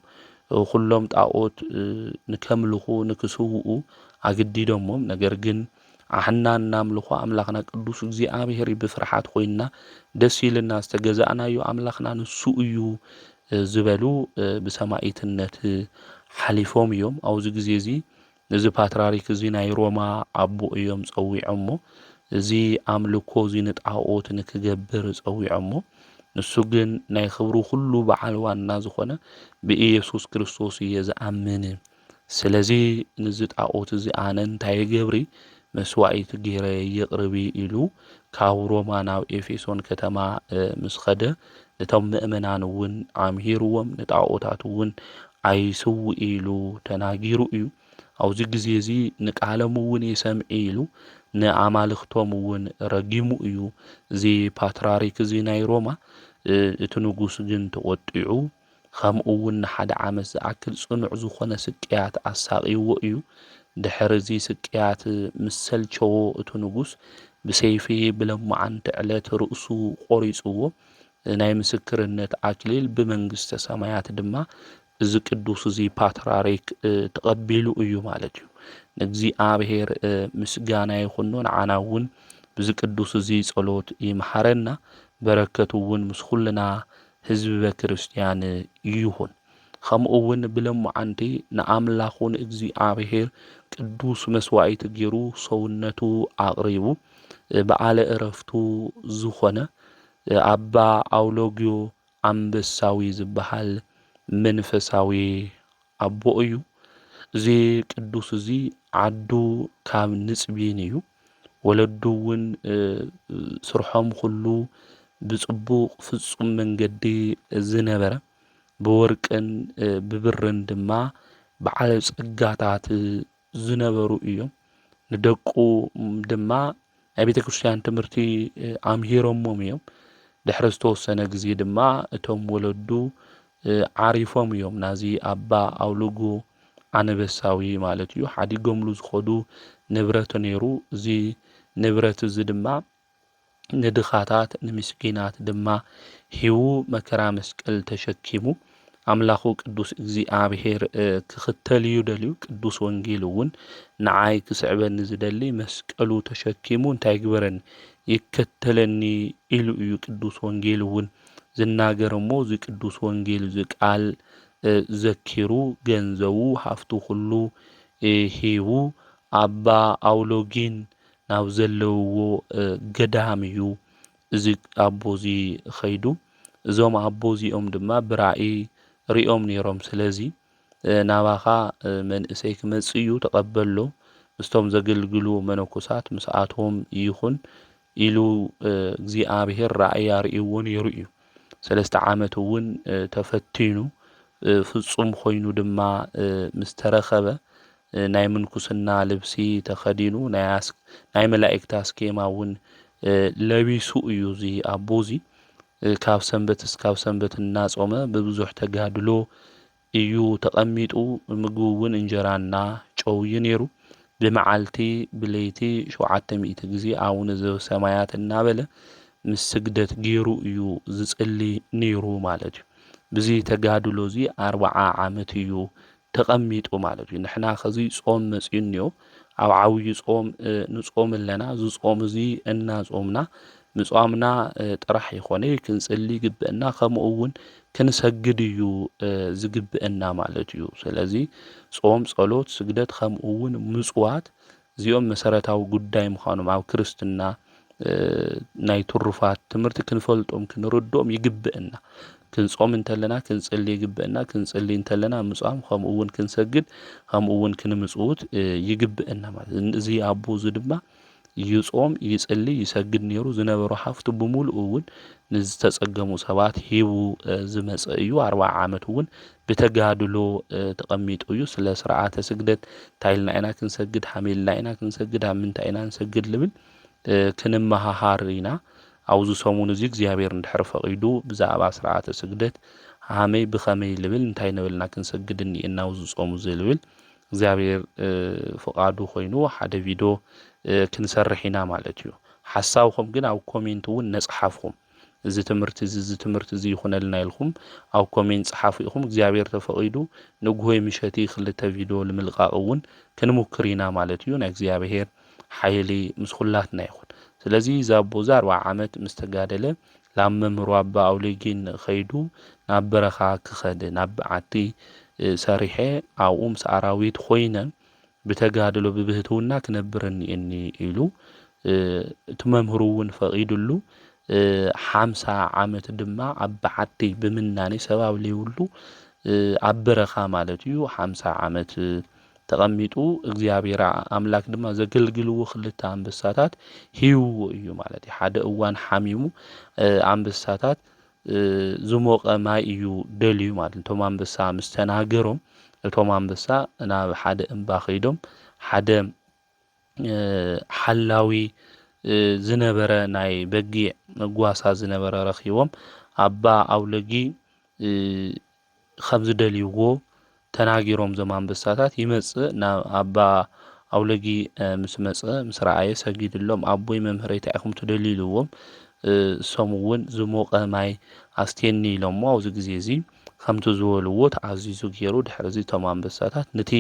ኩሎም ጣዖት ንከምልኹ ንክስውኡ ኣገዲዶሞም። ነገር ግን ኣሕና እናምልኹ ኣምላኽና ቅዱስ እግዚአብሔር ብፍርሓት ኮይንና ደስ ኢልና ዝተገዛእናዮ ኣምላኽና ንሱ እዩ ዝበሉ ብሰማዒትነት ሓሊፎም እዮም። ኣብዚ ግዜ እዚ እዚ ፓትርያርክ እዚ ናይ ሮማ ኣቦ እዮም ፀዊዖሞ እዚ ኣምልኮ እዚ ንጣዖት ንክገብር ፀዊዖሞ። ንሱ ግን ናይ ክብሩ ኩሉ በዓል ዋና ዝኾነ ብኢየሱስ ክርስቶስ እየ ዝኣምን። ስለዚ ንዚ ጣዖት እዚ ኣነ እንታይ ገብሪ መስዋዕት ገይረ የቕርቢ ኢሉ ካብ ሮማ ናብ ኤፌሶን ከተማ ምስ ኸደ ነቶም ምእመናን እውን ኣምሂርዎም ንጣዖታት እውን ኣይስውእ ኢሉ ተናጊሩ እዩ። ኣብዚ ግዜ እዚ ንቃሎም እውን የሰምዒ ኢሉ ንኣማልኽቶም እውን ረጊሙ እዩ እዚ ፓትርያርክ እዚ ናይ ሮማ እቲ ንጉስ ግን ተቆጢዑ ከምኡ እውን ንሓደ ዓመት ዝኣክል ጽኑዕ ዝኾነ ስቅያት ኣሳቒይዎ እዩ ድሕሪ እዚ ስቅያት ምስ ሰልቸዎ እቲ ንጉስ ብሰይፊ ብለማዓንቲ ዕለት ርእሱ ቆሪጽዎ ናይ ምስክርነት ኣክሊል ብመንግስተ ሰማያት ድማ እዚ ቅዱስ እዚ ፓትርያርክ ተቐቢሉ እዩ ማለት እዩ ንእግዚኣብሔር ምስጋና ይኹን ንዓና እውን ብዚ ቅዱስ እዚ ጸሎት ይምሓረና በረከቱ እውን ምስ ኩልና ህዝቢ ክርስቲያን ይሁን ከምኡ እውን ብለማዓንቲ ንኣምላኹን እግዚአብሔር ቅዱስ መስዋዕቲ ገይሩ ሰውነቱ ኣቕሪቡ በዓለ ዕረፍቱ ዝኾነ ኣባ ኣውሎግዮ ኣንበሳዊ ዝበሃል መንፈሳዊ ኣቦ እዩ እዚ ቅዱስ እዚ ዓዱ ካብ ንጽቢን እዩ ወለዱ እውን ስርሖም ኩሉ ብጽቡቕ ፍጹም መንገዲ ዝነበረ ብወርቅን ብብርን ድማ በዓለ ጸጋታት ዝነበሩ እዮም ንደቁ ድማ ናይ ቤተ ክርስቲያን ትምህርቲ ኣምሂሮሞም እዮም ድሕሪ ዝተወሰነ ግዜ ድማ እቶም ወለዱ ዓሪፎም እዮም ናዚ ኣባ ኣውሎጎ ኣንበሳዊ ማለት እዩ ሓዲጎምሉ ዝኸዱ ንብረት ነይሩ እዚ ንብረት እዚ ድማ ንድኻታት ንምስኪናት ድማ ሂቡ መከራ መስቀል ተሸኪሙ ኣምላኹ ቅዱስ እግዚአብሔር ክኽተል እዩ ደልዩ ቅዱስ ወንጌል እውን ንዓይ ክስዕበኒ ዝደሊ መስቀሉ ተሸኪሙ እንታይ ግበረኒ ይከተለኒ ኢሉ እዩ ቅዱስ ወንጌል እውን ዝናገር እሞ እዚ ቅዱስ ወንጌል እዚ ቃል ዘኪሩ ገንዘቡ ሃፍቱ ኩሉ ሂቡ ኣባ ኣውሎጊን ናብ ዘለውዎ ገዳም እዩ እዚ ኣቦ እዚ ኸይዱ እዞም ኣቦ እዚኦም ድማ ብራእይ ሪኦም ነይሮም ስለዚ ናባኻ መንእሰይ ክመጽእ እዩ ተቐበሎ ምስቶም ዘገልግሉ መነኮሳት ምስኣቶም ይኹን ኢሉ እግዚአብሔር ራእይ ኣርእይዎ ነይሩ እዩ 3 ዓመት እውን ተፈቲኑ ፍጹም ኮይኑ ድማ ምስ ተረኸበ ናይ ምንኩስና ልብሲ ተኸዲኑ ናይ መላእክት አስኬማ እውን ለቢሱ እዩ እዚ ኣቦ እዚ ካብ ሰንበት እስካብ ሰንበት እናጾመ በብዙሕ ተጋድሎ እዩ ተቐሚጡ ምግቡ እውን እንጀራና ጨው ነይሩ ብመዓልቲ ብለይቲ 700 ግዜ ኣቡነ ዘበሰማያት እናበለ ምስ ስግደት ገይሩ እዩ ዝጽሊ ነይሩ ማለት እዩ ብዚ ተጋድሎ እዚ 40 ዓመት እዩ ተቐሚጡ ማለት እዩ ንሕና ከዚ ጾም መጽንዮ ኣብ ዓብይ ጾም ንጾም ኣለና እዚ ጾም እዚ እናጾምና ምጽዋምና ጥራሕ ይኾነ ክንጽሊ ግብአና ከምኡ እውን ክንሰግድ እዩ ዝግብአና ማለት እዩ ስለዚ ጾም ጸሎት ስግደት ከምኡ እውን ምጽዋት እዚኦም መሰረታዊ ጉዳይ ምዃኖም ኣብ ክርስትና ናይ ትሩፋት ትምህርቲ ክንፈልጦም ክንርዶም ይግብአና ክንጾም እንተለና ክንጽሊ ይግብአና ክንጽሊ እንተለና ምጽዋም ከምኡ እውን ክንሰግድ ከምኡ እውን ክንምጽውት ይግብአና ማለት እዚ ኣቦ እዚ ድማ ይጾም ይጽሊ ይሰግድ ነይሩ ዝነበሩ ሃፍቱ ብሙሉእ እውን ንዝተጸገሙ ሰባት ሂቡ ዝመጸ እዩ 40 ዓመት እውን ብተጋድሎ ተቐሚጡ እዩ ስለ ስርዓተ ስግደት ታይልና ኢና ክንሰግድ ሓሚልና ኢና ክንሰግድ ኣብ ምንታይ ኢና ንሰግድ ልብል ክንመሃሃር ኢና ኣብዚ ሰሙን እዚ እግዚአብሔር እንድሕር ፈቂዱ ብዛዕባ ስርዓተ ስግደት ሃመይ ብኸመይ ልብል እንታይ ነበልና ክንሰግድ እኒአና ኣብዚ ጾሙ ዝልብል እግዚአብሔር ፍቃዱ ኮይኑ ሓደ ቪድዮ ክንሰርሕ ኢና ማለት እዩ ሓሳብኩም ግን ኣብ ኮሜንት እውን ነጽሓፍኩም እዚ ትምህርቲ እዚ ይኹነልና ኢልኩም ኣብ ኮሜንት ጽሓፉ ኢኹም እግዚአብሔር ተፈቂዱ ንጉሆይ ምሸቲ 2 ቪድዮ ንምልቃቅ እውን ክንሙክር ኢና ማለት እዩ ናይ እግዚአብሔር ሓይሊ ምስ ኩላትና ይኹን ስለዚ ዛቦ 40 ዓመት ምስተጋደለ ላብ መምህሩ ኣባ ኣውሎጊን ኸይዱ ናብ በረኻ ክኸድ ናብ በዓቲ ሰሪሐ ኣብኡ ምስ ኣራዊት ኮይነ ብተጋድሎ ብብህትውና ክነብረኒ እኒ ኢሉ እቲ መምህሩ እውን ፈቂዱሉ 50 ዓመት ድማ ኣብ በዓቲ ብምናኔ ሰባብ ለይብሉ ኣብ በረኻ ማለት እዩ 50 ዓመት ተቐሚጡ እግዚአብሔር ኣምላክ ድማ ዘገልግልዎ 2 አንበሳታት ሂውዎ እዩ ማለት እዩ ሓደ እዋን ሓሚሙ አንበሳታት ዝሞቀ ማይ እዩ ደልዩ ማለት እቶም አንበሳ ምስተናገሮም እቶም አንበሳ ናብ ሓደ እምባ ኸይዶም ሓደ ሓላዊ ዝነበረ ናይ በጊዕ መጓሳ ዝነበረ ረኺቦም ኣባ ኣውለጊ ከም ዝደልይዎ ተናጊሮም ዞም አንበሳታት ይመጽእ ናብ ኣባ ኣውለጊ ምስ መጸ ምስ ረኣየ ሰጊድሎም ኣቦይ መምህረይ እንታይ ኢኹም ትደልዩ ኢልዎም እሶም እውን ዝሞቐ ማይ ኣስትየኒ ኢሎሞ ኣብዚ ግዜ እዚ ከምቲ ዝበልዎ ተኣዚዙ ገይሩ ድሕሪ እዚ እቶም አንበሳታት ነቲ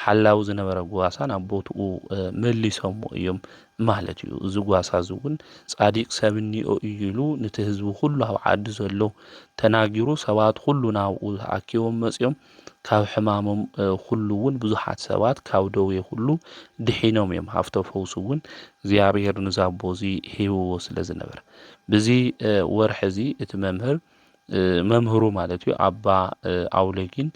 ሓላዊ ዝነበረ ጓሳ ናብ ቦትኡ መሊሶምዎ እዮም ማለት እዩ። እዚ ጓሳ እዚ እውን ጻዲቅ ሰብ እኒኦ እዩ ኢሉ ነቲ ህዝቢ ኩሉ ኣብ ዓዲ ዘሎ ተናጊሩ ሰባት ኩሉ ናብኡ ተኣኪቦም መጺኦም ካብ ሕማሞም ኩሉ እውን ብዙሓት ሰባት ካብ ደዌ ኩሉ ድሒኖም እዮም ሃፍተ ፈውስ እውን እግዚኣብሔር ንዛቦ እዚ ሂብዎ ስለ ዝነበረ ብዚ ወርሒ እዚ እቲ መምህሩ ማለት እዩ ኣባ ኣውለጊን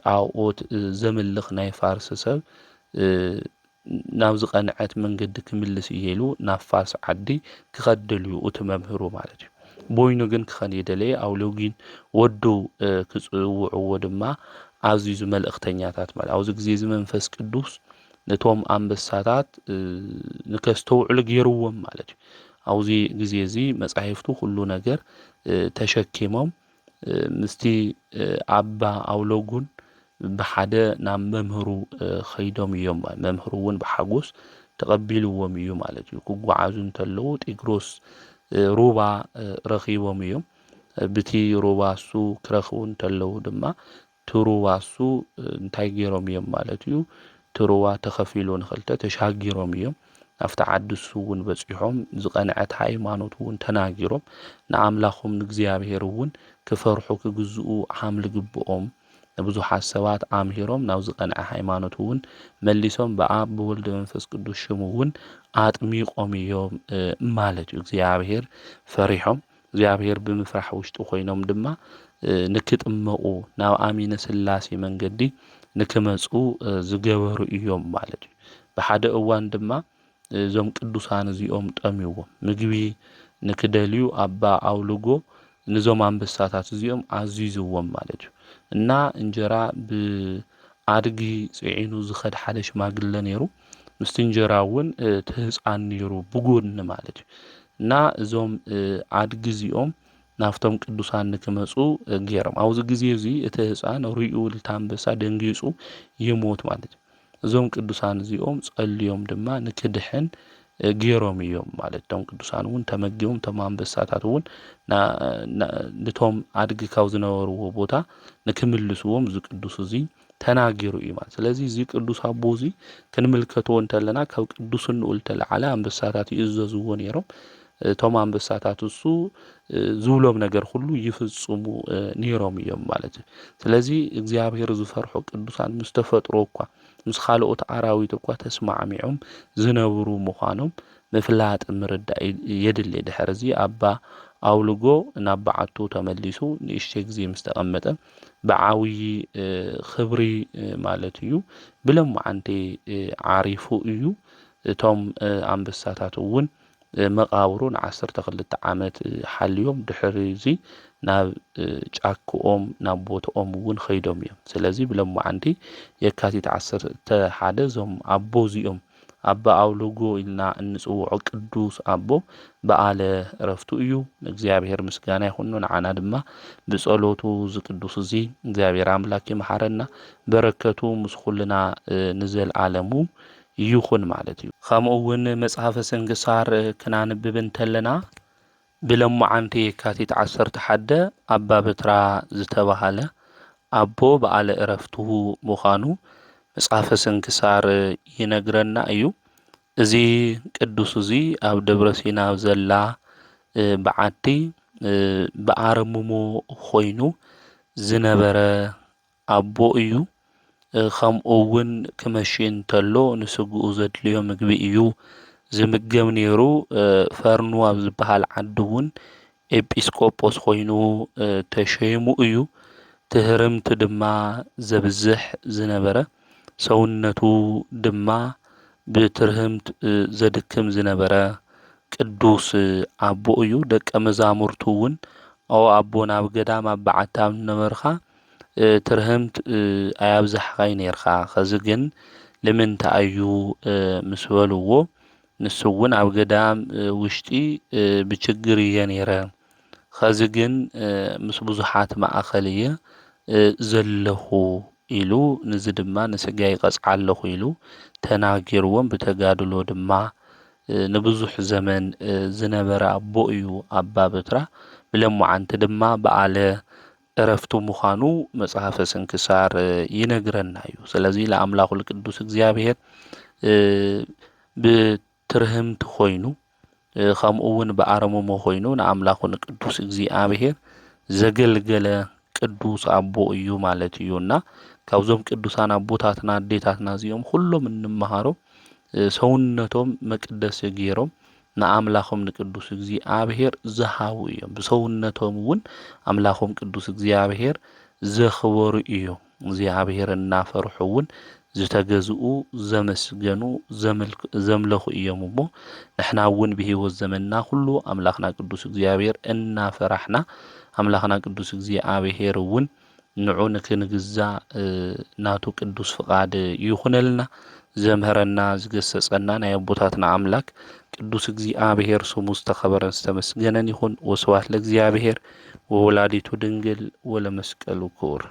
ጣዖት ዘምልኽ ናይ ፋርስ ሰብ ናብ ዝቐንዐት መንገዲ ክምልስ እየ ኢሉ ናብ ፋርስ ዓዲ ክኸድ ደልዩ እቲ መምህሩ ማለት እዩ። ቦይኑ ግን ክኸድ የደለየ ኣውለጊን ወዱ ክጽውዕዎ ድማ ኣዝዩ መልእኽተኛታት ማለት ኣብዚ ግዜ እዚ መንፈስ ቅዱስ ነቶም አንበሳታት ንከስተውዕሉ ገይርዎም ማለት እዩ። ኣብዚ ግዜ እዚ መጻሕፍቱ ኩሉ ነገር ተሸኪሞም ምስቲ ኣባ ኣውለጉን ብሓደ ናብ መምህሩ ኸይዶም እዮም መምህሩ እውን ብሓጎስ ተቐቢልዎም እዩ ማለት እዩ። ክጓዓዙ እንተለዉ ጢግሮስ ሩባ ረኺቦም እዮም ብቲ ሩባ እሱ ክረኽቡ እንተለዉ ድማ ትሩባ እሱ እንታይ ገይሮም እዮም ማለት እዩ ትሩባ ተኸፊሉ ንኽልተ ተሻጊሮም እዮም ናብቲ ዓዲ እሱ እውን በፂሖም ዝቐንዐት ሃይማኖት እውን ተናጊሮም ንኣምላኾም ንእግዚኣብሔር እውን ክፈርሑ ክግዝኡ ሓምሊ ግብኦም ብዙሓት ሰባት ኣምሂሮም ናብ ዝቐንዐ ሃይማኖት እውን መሊሶም ብኣብ ብወልድ መንፈስ ቅዱስ ሽሙ እውን ኣጥሚቖም እዮም ማለት እዩ። እግዚኣብሔር ፈሪሖም እግዚኣብሔር ብምፍራሕ ውሽጢ ኮይኖም ድማ ንክጥመቑ ናብ ኣሚነ ስላሴ መንገዲ ንክመፁ ዝገበሩ እዮም ማለት እዩ። ብሓደ እዋን ድማ እዞም ቅዱሳን እዚኦም ጠምይዎም ምግቢ ንክደልዩ ኣባ ኣውልጎ ንዞም አንበሳታት እዚኦም ኣዚዝዎም ማለት እዩ እና እንጀራ ብኣድጊ ጽዒኑ ዝኸድ ሓደ ሽማግለ ነይሩ ምስቲ እንጀራ እውን ትህፃን ነይሩ ብጎኒ ማለት እዩ እና እዞም ኣድጊ እዚኦም ናፍቶም ቅዱሳን ንክመፁ ገይሮም ኣብዚ ግዜ እዚ እቲ ህፃን ርኡ ልታ አንበሳ ደንጊጹ ይሞት ማለት እዩ። እዞም ቅዱሳን እዚኦም ጸልዮም ድማ ንክድሕን ገይሮም እዮም ማለት እቶም ቅዱሳን እውን ተመጊቦም እቶም አንበሳታት እውን ነቶም ኣድጊ ካብ ዝነበርዎ ቦታ ንክምልስዎም እዚ ቅዱስ እዚ ተናጊሩ እዩ ማለት ስለዚ እዚ ቅዱስ ኣቦ እዚ ክንምልከትዎ እንተለና ካብ ቅዱስንኡ ዝተለዓለ አንበሳታት ይእዘዝዎ ነይሮም እቶም አንበሳታት እሱ ዝብሎም ነገር ሁሉ ይፍጽሙ ነይሮም እዮም ማለት እዩ። ስለዚ እግዚአብሔር ዝፈርሑ ቅዱሳን ምስ ተፈጥሮ እኳ ምስ ካልኦት ኣራዊት እኳ ተስማዕሚዖም ዝነብሩ ምዃኖም ምፍላጥ ምርዳእ የድሊ ድሕሪ እዚ ኣባ ኣውልጎ ናብ በዓቱ ተመሊሱ ንእሽተ ግዜ ምስ ተቐመጠ ብዓብዪ ክብሪ ማለት እዩ ብለማዓንቲ ዓሪፉ እዩ እቶም አንበሳታት እውን መቃብሩ ን12 ዓመት ሓልዮም ድሕሪ እዚ ናብ ጫክኦም ናብ ቦትኦም እውን ኸይዶም እዮም። ስለዚ ብለማዓንቲ የካቲት 11 እዞም ኣቦ እዚኦም ኣባ ኣውልጎ ኢልና እንጽውዖ ቅዱስ ኣቦ በዓለ ዕረፍቱ እዩ። ንእግዚኣብሔር ምስጋና ይኹን ንዓና ድማ ብጸሎቱ ዝቅዱስ እዚ እግዚአብሔር አምላክ ይምሓረና በረከቱ ምስ ኩልና ንዘለዓለሙ ይኹን ማለት እዩ። ከምኡ እውን መጽሓፈ ስንክሳር ክናንብብ እንተለና ብለማዓንቲ የካቲት 11 ኣባ በትራ ዝተባሃለ ኣቦ በዓለ ዕረፍቱ ምዃኑ መጽሓፈ ስንክሳር ይነግረና እዩ። እዚ ቅዱስ እዚ ኣብ ደብረ ሲና ዘላ በዓቲ ብኣረምሞ ኮይኑ ዝነበረ ኣቦ እዩ። ከምኡ እውን ክመሽ እንተሎ ንስግኡ ዘድልዮ ምግቢ እዩ ዝምገብ ነይሩ። ፈርኑ ኣብ ዝበሃል ዓዲ እውን ኤጲስቆጶስ ኮይኑ ተሸይሙ እዩ። ትህርምቲ ድማ ዘብዝሕ ዝነበረ ሰውነቱ ድማ ብትርህምት ዘድክም ዝነበረ ቅዱስ ኣቦ እዩ። ደቀ መዛሙርቱ እውን ኦ ኣቦ ናብ ገዳም ኣብ በዓቲ ኣብ ነበርካ ትርህምት ኣያብዛሕኻይ ነርካ፣ ከዚ ግን ንምንታይ እዩ ምስ በልዎ ንሱ እውን ኣብ ገዳም ውሽጢ ብችግር እየ ነይረ ኸዚ ግን ምስ ብዙሓት ማእኸል እየ ዘለኹ ኢሉ ነዚ ድማ ንስጋይ ቀጽዓ ኣለኹ ኢሉ ተናጊርዎም ብተጋድሎ ድማ ንብዙሕ ዘመን ዝነበረ ኣቦ እዩ ኣባ በትራ ብለሙዓንቲ ድማ በዓለ ዕረፍቱ ምዃኑ መጽሓፈ ስንክሳር ይነግረና እዩ። ስለዚ ለኣምላኹ ለቅዱስ እግዚአብሔር ብትርህምቲ ኮይኑ ከምኡ እውን ብኣረመሞ ኮይኑ ንኣምላኹ ንቅዱስ እግዚአብሔር ዘገልገለ ቅዱስ ኣቦ እዩ ማለት እዩና ካብዞም ቅዱሳን ኣቦታትና ኣዴታትና እዚኦም ኩሎም እንመሃሮ ሰውነቶም መቅደሲ ገይሮም ንኣምላኾም ንቅዱስ እግዚአብሔር ዝሃቡ እዮም። ብሰውነቶም እውን ኣምላኾም ቅዱስ እግዚአብሔር ዘኽበሩ እዮም። እግዚአብሔር እናፈርሑ እውን ዝተገዝኡ ዘመስገኑ ዘምለኹ እዮም እሞ ንሕና እውን ብሂወት ዘመንና ኩሉ ኣምላኽና ቅዱስ እግዚአብሔር እናፈራሕና ኣምላኽና ቅዱስ እግዚአብሔር እውን ንዑ ንክንግዛእ ናቱ ቅዱስ ፍቃድ ይኹነልና። ዘምህረና ዝገሰጸና ናይ ኣቦታትና ኣምላክ ቅዱስ እግዚአብሔር ስሙ ዝተኸበረን ዝተመስገነን ይኹን። ወስብሐት ለእግዚአብሔር ወወላዲቱ ድንግል ወለመስቀሉ ክቡር።